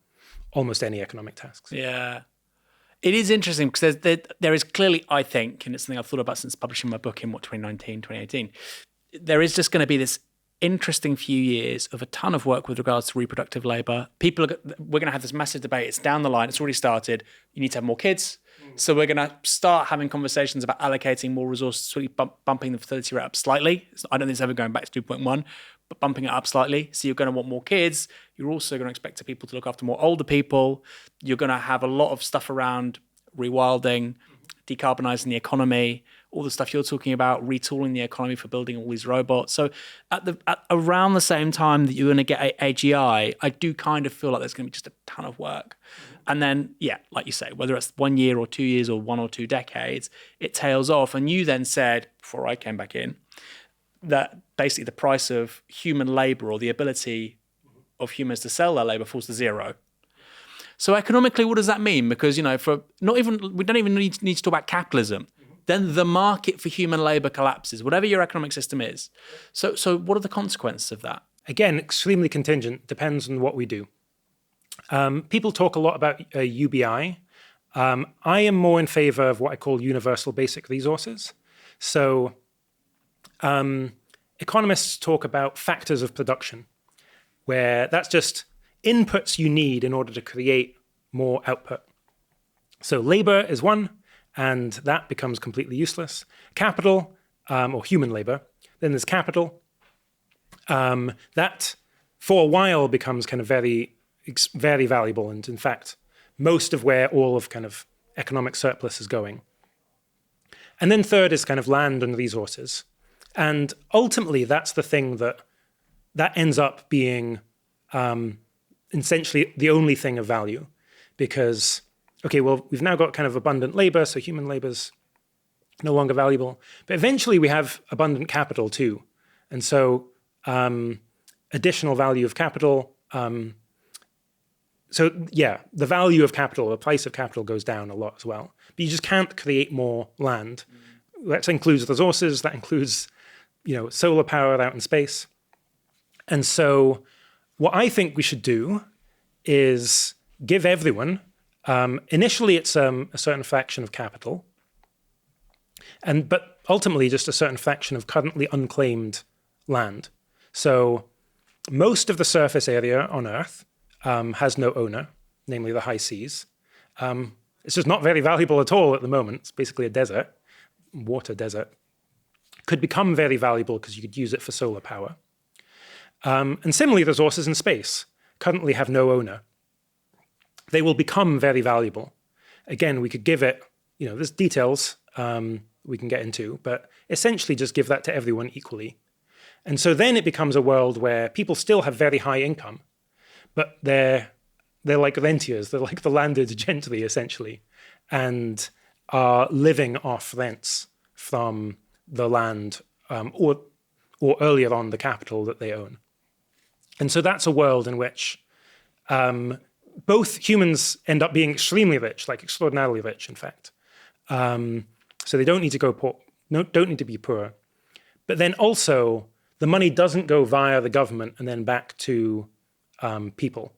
almost any economic tasks. Yeah. It is interesting because there is clearly, I think, and it's something I've thought about since publishing my book in 2019, 2018, there is just going to be this interesting few years of a ton of work with regards to reproductive labor. We're going to have this massive debate. It's down the line. It's already started. You need to have more kids. So we're going to start having conversations about allocating more resources, really bumping the fertility rate up slightly. I don't think it's ever going back to 2.1, but bumping it up slightly. So you're going to want more kids. You're also going to expect people to look after more older people. You're going to have a lot of stuff around rewilding, decarbonizing the economy, all the stuff you're talking about, retooling the economy for building all these robots. So at around the same time that you're going to get AGI, I do kind of feel like there's going to be just a ton of work. And then, like you say, whether it's 1 year or 2 years or 1 or 2 decades, it tails off. And you then said, before I came back in, that basically the price of human labor or the ability of humans to sell their labor falls to zero. So economically, what does that mean? Because, we don't even need to talk about capitalism. Then the market for human labor collapses, whatever your economic system is. So what are the consequences of that? Again, extremely contingent, depends on what we do. People talk a lot about UBI. I am more in favor of what I call universal basic resources. So economists talk about factors of production, where that's just inputs you need in order to create more output. So labor is one, and that becomes completely useless. Capital, or human labor, then there's capital. That for a while becomes kind of very, very valuable, and in fact, most of where all of kind of economic surplus is going. And then third is kind of land and resources. And ultimately, that's the thing that ends up being essentially the only thing of value. Because, we've now got kind of abundant labor, so human labor's no longer valuable. But eventually we have abundant capital too. And so additional value of capital so yeah, the value of capital, the price of capital goes down a lot as well. But you just can't create more land. That includes resources, that includes, solar power out in space. And so what I think we should do is give everyone, initially it's a certain fraction of capital, but ultimately just a certain fraction of currently unclaimed land. So most of the surface area on Earth has no owner, namely the high seas. It's just not very valuable at all at the moment. It's basically a desert, water desert. Could become very valuable because you could use it for solar power. And similarly, resources in space currently have no owner. They will become very valuable. Again, we could give it, there's details we can get into, but essentially just give that to everyone equally. And so then it becomes a world where people still have very high income, but they're like rentiers, they're like the landed gentry essentially, and are living off rents from the land or earlier on the capital that they own. And so that's a world in which both humans end up being extremely rich, like extraordinarily rich, in fact. So they don't need to go poor, don't need to be poor. But then also, the money doesn't go via the government and then back to people.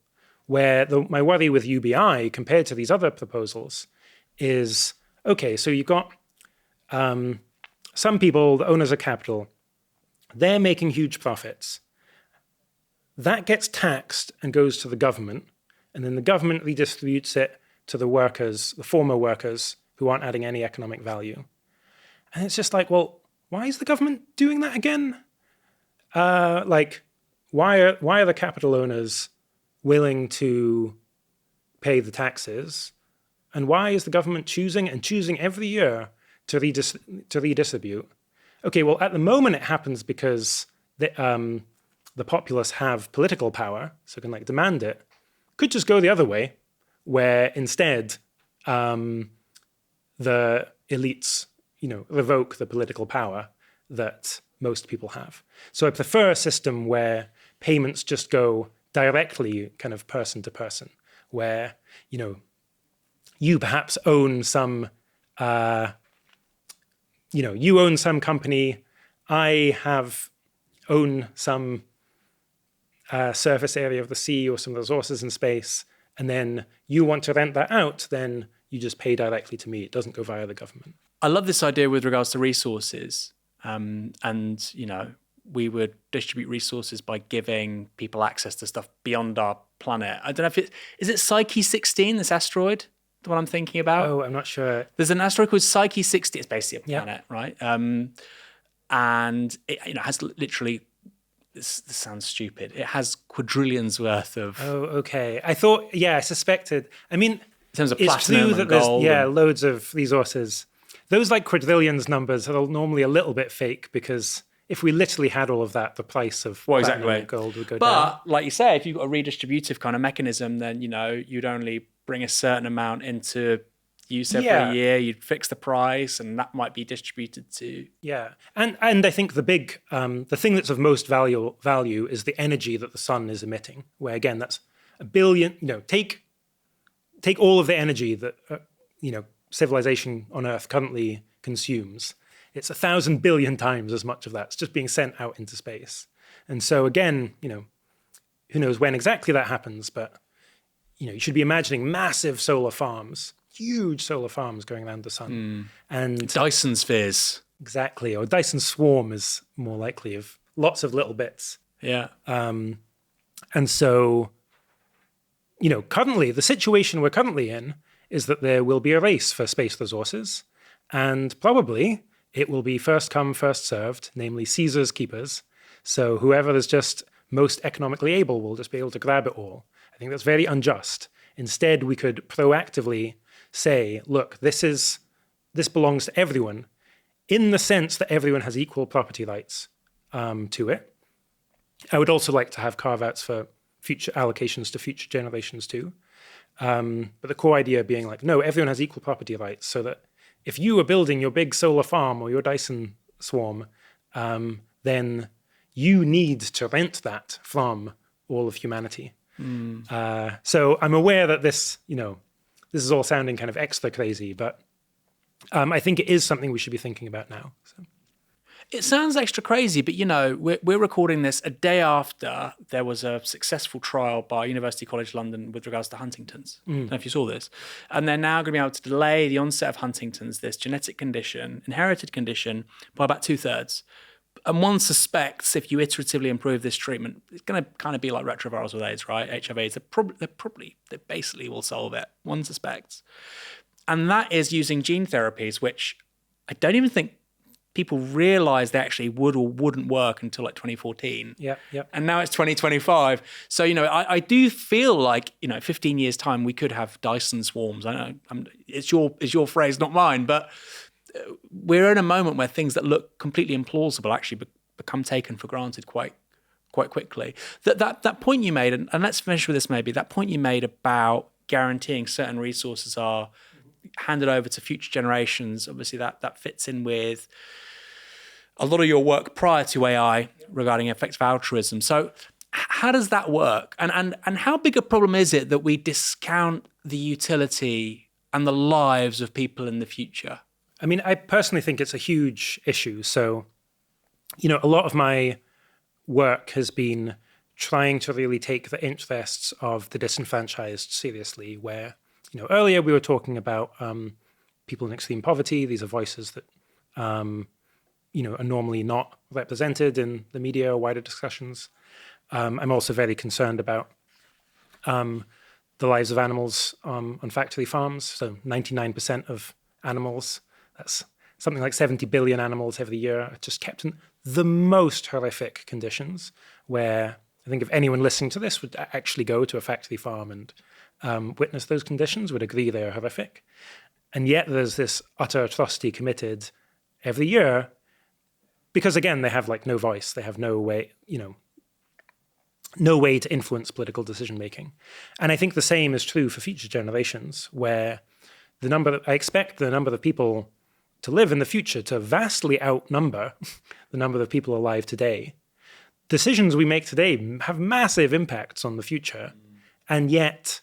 Where my worry with UBI compared to these other proposals is, okay, so you've got some people, the owners of capital, they're making huge profits. That gets taxed and goes to the government, and then the government redistributes it to the workers, the former workers, who aren't adding any economic value. And it's just like, well, why is the government doing that again? Why are the capital owners willing to pay the taxes? And why is the government choosing every year to redistribute? Okay, well, at the moment it happens because the populace have political power, so can demand it. Could just go the other way, where instead the elites, revoke the political power that most people have. So I prefer a system where payments just go directly kind of person to person, where, you perhaps own some, you own some company, I own some surface area of the sea or some resources in space, and then you want to rent that out, then you just pay directly to me. It doesn't go via the government. I love this idea with regards to resources. We would distribute resources by giving people access to stuff beyond our planet. I don't know if is it Psyche 16, this asteroid, the one I'm thinking about? Oh, I'm not sure. There's an asteroid called Psyche 16. It's basically a planet, right? And it has literally, this sounds stupid, it has quadrillions worth of... Oh, okay. I suspected. I mean, in terms of it's platinum true that and gold. There's, loads of resources. Those quadrillions numbers are normally a little bit fake, because if we literally had all of that, the price of platinum and gold would go down. But like you say, if you've got a redistributive kind of mechanism, then, you'd only bring a certain amount into use every year. You'd fix the price, and that might be distributed to... Yeah. And I think the thing that's of most value is the energy that the sun is emitting, where, again, that's a billion, take all of the energy that, civilization on Earth currently consumes. It's 1,000 billion times as much of that's just being sent out into space. And so again, who knows when exactly that happens, but you should be imagining massive solar farms, huge solar farms going around the sun. And Dyson spheres. Exactly, or Dyson swarm is more likely, of lots of little bits. Yeah. And so, currently, the situation we're currently in is that there will be a race for space resources, and probably it will be first come, first served, namely Caesar's keepers. So whoever is just most economically able will just be able to grab it all. I think that's very unjust. Instead, we could proactively say, look, this belongs to everyone, in the sense that everyone has equal property rights to it. I would also like to have carve-outs for future allocations to future generations too. But the core idea being no, everyone has equal property rights, so that if you are building your big solar farm or your Dyson swarm, then you need to rent that from all of humanity. So I'm aware that this is all sounding kind of extra crazy, but I think it is something we should be thinking about now. So. It sounds extra crazy, but we're recording this a day after there was a successful trial by University College London with regards to Huntington's. I don't know if you saw this. And they're now going to be able to delay the onset of Huntington's, this genetic condition, inherited condition, by about 2/3. And one suspects if you iteratively improve this treatment, it's going to kind of be like retrovirals with AIDS, right? HIV/AIDS, they basically will solve it. One suspects. And that is using gene therapies, which I don't even think people realized they actually would or wouldn't work until like 2014. Yeah. And now it's 2025. So, I do feel like, 15 years time, we could have Dyson swarms. I know it's your phrase, not mine, but we're in a moment where things that look completely implausible actually become taken for granted quite quickly. That point you made, and let's finish with this maybe, that point you made about guaranteeing certain resources are handed over to future generations, obviously that fits in with a lot of your work prior to AI regarding effective altruism. So how does that work? And how big a problem is it that we discount the utility and the lives of people in the future? I mean, I personally think it's a huge issue. So, a lot of my work has been trying to really take the interests of the disenfranchised seriously, where, earlier we were talking about people in extreme poverty. These are voices that, are normally not represented in the media or wider discussions. I'm also very concerned about the lives of animals on factory farms. So 99% of animals, that's something like 70 billion animals every year, are just kept in the most horrific conditions, where I think if anyone listening to this would actually go to a factory farm and witness those conditions, would agree they are horrific. And yet there's this utter atrocity committed every year because, again, they have no voice. They have no way, no way to influence political decision-making. And I think the same is true for future generations, where I expect the number of people to live in the future to vastly outnumber the number of people alive today. Decisions we make today have massive impacts on the future, and yet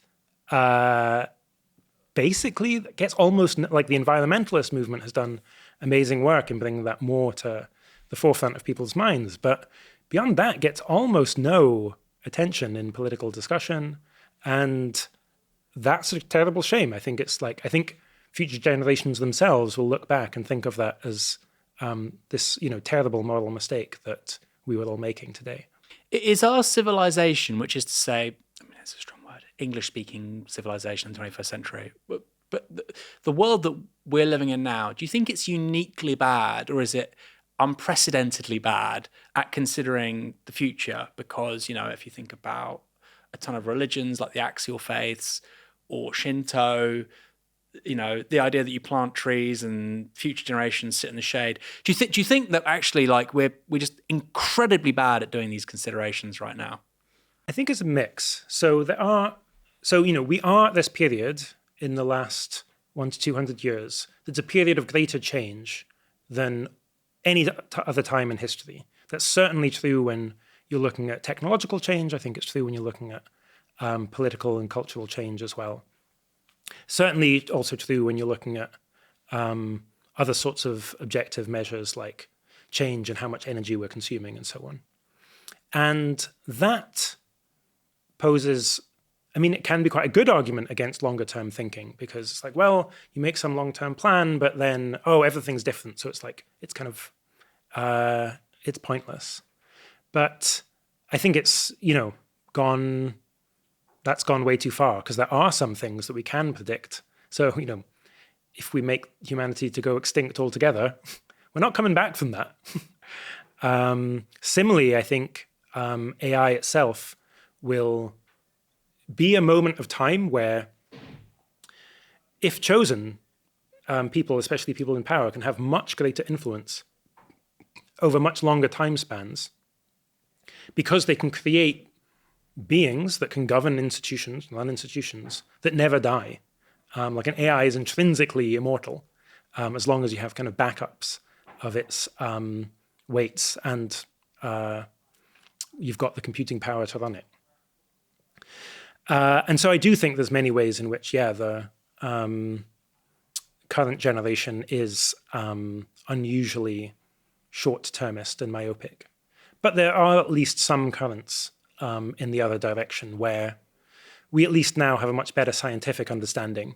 basically it gets almost like the environmentalist movement has done amazing work in bringing that more to the forefront of people's minds. But beyond that, gets almost no attention in political discussion, and that's a terrible shame. I think future generations themselves will look back and think of that as this, terrible moral mistake that we were all making today. Is our civilization, which is to say, it's a strong word, English-speaking civilization in the 21st century, but the world that we're living in now, do you think it's uniquely bad, or is it unprecedentedly bad at considering the future? Because, if you think about a ton of religions like the axial faiths or Shinto, the idea that you plant trees and future generations sit in the shade. Do you think that actually we're just incredibly bad at doing these considerations right now? I think it's a mix. So we are at this period in the last 100 to 200 years. That's a period of greater change than any other time in history. That's certainly true when you're looking at technological change. I think it's true when you're looking at political and cultural change as well. Certainly also true when you're looking at other sorts of objective measures like change and how much energy we're consuming and so on. And that poses, it can be quite a good argument against longer term thinking, because it's you make some long-term plan, but then, everything's different. So it's kind of, it's pointless. But I think it's, that's gone way too far, because there are some things that we can predict. So, if we make humanity to go extinct altogether, we're not coming back from that. Similarly, I think AI itself will be a moment of time where, if chosen, people, especially people in power, can have much greater influence over much longer time spans, because they can create beings that can govern institutions, run institutions, that never die. Like an AI is intrinsically immortal, as long as you have kind of backups of its weights and you've got the computing power to run it. And so I do think there's many ways in which, the current generation is unusually short-termist and myopic. But there are at least some currents in the other direction where we at least now have a much better scientific understanding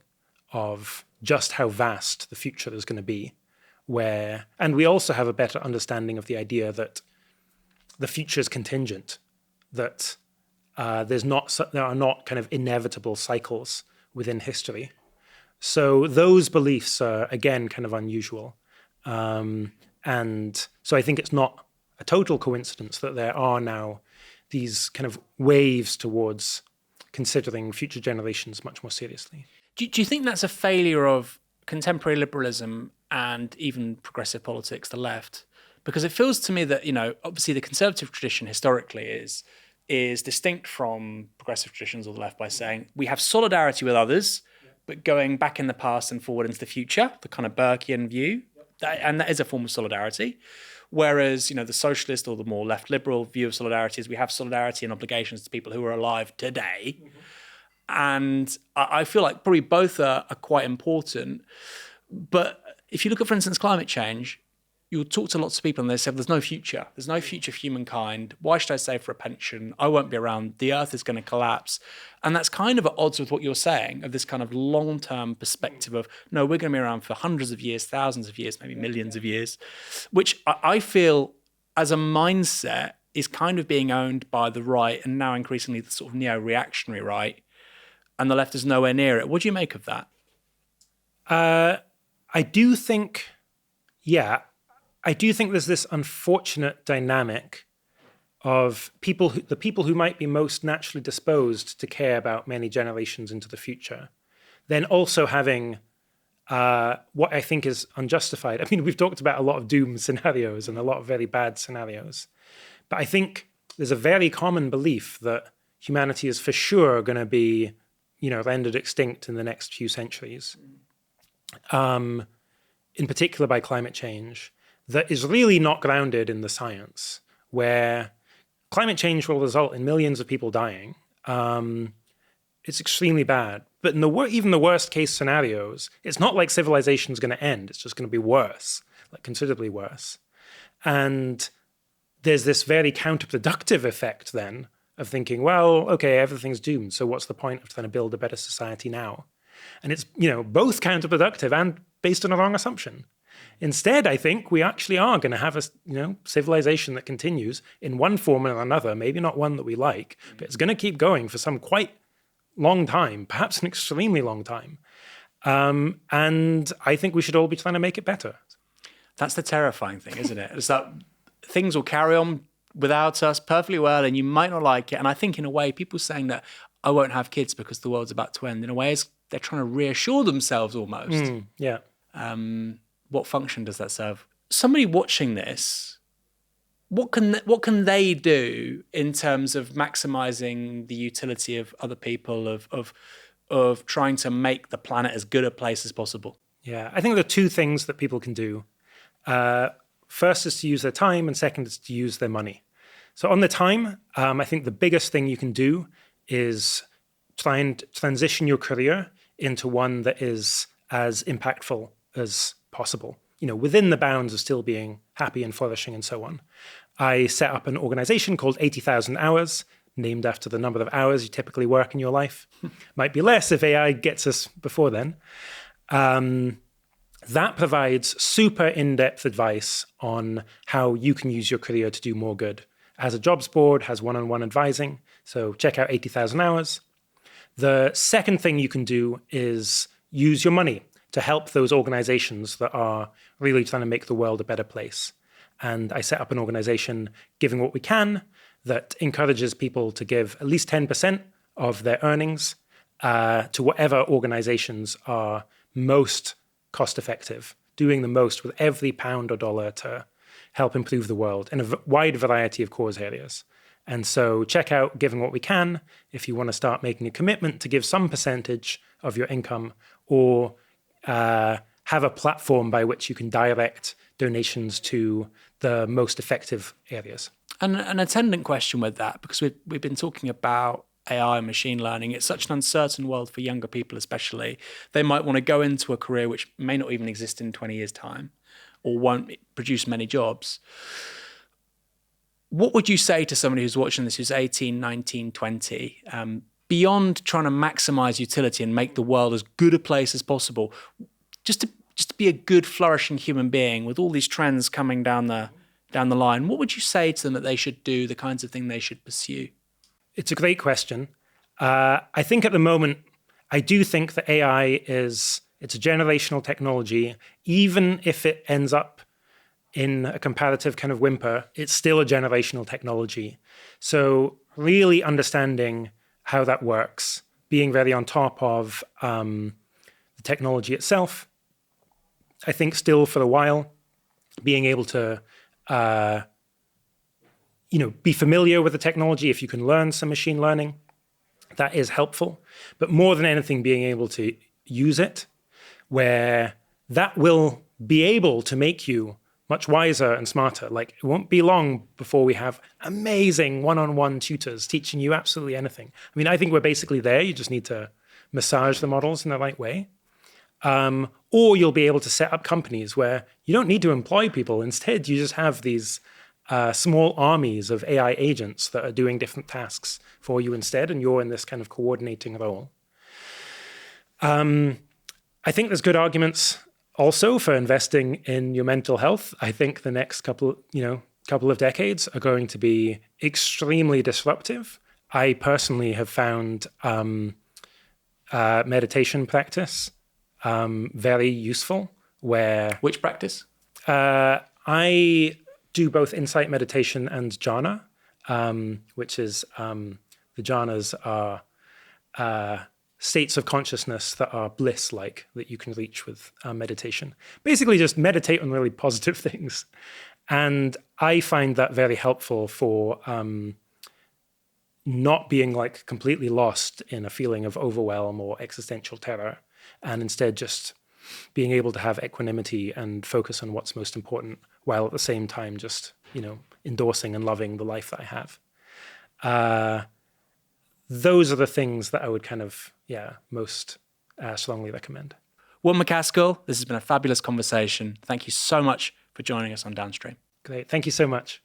of just how vast the future is going to be. And we also have a better understanding of the idea that the future is contingent, that there are not kind of inevitable cycles within history. So those beliefs are, again, kind of unusual. And so I think it's not a total coincidence that there are now these kind of waves towards considering future generations much more seriously. Do you think that's a failure of contemporary liberalism and even progressive politics, the left? Because it feels to me that, obviously the conservative tradition historically is distinct from progressive traditions or the left by saying we have solidarity with others, but going back in the past and forward into the future, the kind of Burkean view, and that is a form of solidarity. Whereas, the socialist or the more left liberal view of solidarity is we have solidarity and obligations to people who are alive today. Mm-hmm. And I feel like probably both are quite important. But if you look at, for instance, climate change, you'll talk to lots of people and they say, there's no future. There's no future for humankind. Why should I save for a pension? I won't be around. The earth is going to collapse. And that's kind of at odds with what you're saying of this kind of long-term perspective of, no, we're going to be around for hundreds of years, thousands of years, maybe millions of years, which I feel as a mindset is kind of being owned by the right and now increasingly the sort of neo-reactionary right. And the left is nowhere near it. What do you make of that? I do think there's this unfortunate dynamic of the people who might be most naturally disposed to care about many generations into the future, then also having what I think is unjustified. I mean, we've talked about a lot of doom scenarios and a lot of very bad scenarios, but I think there's a very common belief that humanity is for sure going to be, rendered extinct in the next few centuries, in particular by climate change, that is really not grounded in the science, where climate change will result in millions of people dying. It's extremely bad. But in even the worst case scenarios, it's not like civilization is going to end. It's just going to be worse, like considerably worse. And there's this very counterproductive effect then of thinking, well, okay, everything's doomed. So what's the point of trying to build a better society now? And it's, both counterproductive and based on a wrong assumption. Instead, I think we actually are going to have a civilization that continues in one form or another, maybe not one that we like, but it's going to keep going for some quite long time, perhaps an extremely long time. And I think we should all be trying to make it better. That's the terrifying thing, isn't it? It's that things will carry on without us perfectly well, and you might not like it. And I think in a way, people saying that I won't have kids because the world's about to end, in a way, is they're trying to reassure themselves almost. Yeah. What function does that serve? Somebody watching this, what can they do in terms of maximizing the utility of other people, of trying to make the planet as good a place as possible? Yeah, I think there are two things that people can do. First is to use their time, and second is to use their money. So on the time, I think the biggest thing you can do is try and transition your career into one that is as impactful as possible, within the bounds of still being happy and flourishing and so on. I set up an organization called 80,000 Hours, named after the number of hours you typically work in your life. Might be less if AI gets us before then. That provides super in-depth advice on how you can use your career to do more good. Has a jobs board, has one-on-one advising. So check out 80,000 Hours. The second thing you can do is use your money to help those organizations that are really trying to make the world a better place. And I set up an organization, Giving What We Can, that encourages people to give at least 10% of their earnings to whatever organizations are most cost-effective, doing the most with every pound or dollar to help improve the world in a wide variety of cause areas. And so check out Giving What We Can if you want to start making a commitment to give some percentage of your income, or have a platform by which you can direct donations to the most effective areas. And an attendant question with that, because we've been talking about AI and machine learning. It's such an uncertain world for younger people, especially. They might want to go into a career which may not even exist in 20 years' time or won't produce many jobs. What would you say to somebody who's watching this, who's 18, 19, 20, beyond trying to maximize utility and make the world as good a place as possible, just to be a good, flourishing human being with all these trends coming down the line? What would you say to them that they should do, the kinds of thing they should pursue? It's a great question. I think at the moment, I do think that AI it's a generational technology. Even if it ends up in a comparative kind of whimper, it's still a generational technology. So really understanding how that works, being very on top of the technology itself, I think still for a while, being able to be familiar with the technology. If you can learn some machine learning, that is helpful. But more than anything, being able to use it, where that will be able to make you much wiser and smarter. Like, it won't be long before we have amazing one-on-one tutors teaching you absolutely anything. I mean, I think we're basically there. You just need to massage the models in the right way. Or you'll be able to set up companies where you don't need to employ people. Instead, you just have these small armies of AI agents that are doing different tasks for you instead, and you're in this kind of coordinating role. I think there's good arguments also for investing in your mental health. I think the next couple of decades are going to be extremely disruptive. I personally have found meditation practice very useful. Which practice? I do both insight meditation and jhana, which is the jhanas are states of consciousness that are bliss-like, that you can reach with meditation. Basically, just meditate on really positive things. And I find that very helpful for not being like completely lost in a feeling of overwhelm or existential terror, and instead just being able to have equanimity and focus on what's most important, while at the same time just, endorsing and loving the life that I have. Those are the things that I would kind of, most strongly recommend. William MacAskill, this has been a fabulous conversation. Thank you so much for joining us on Downstream. Great. Thank you so much.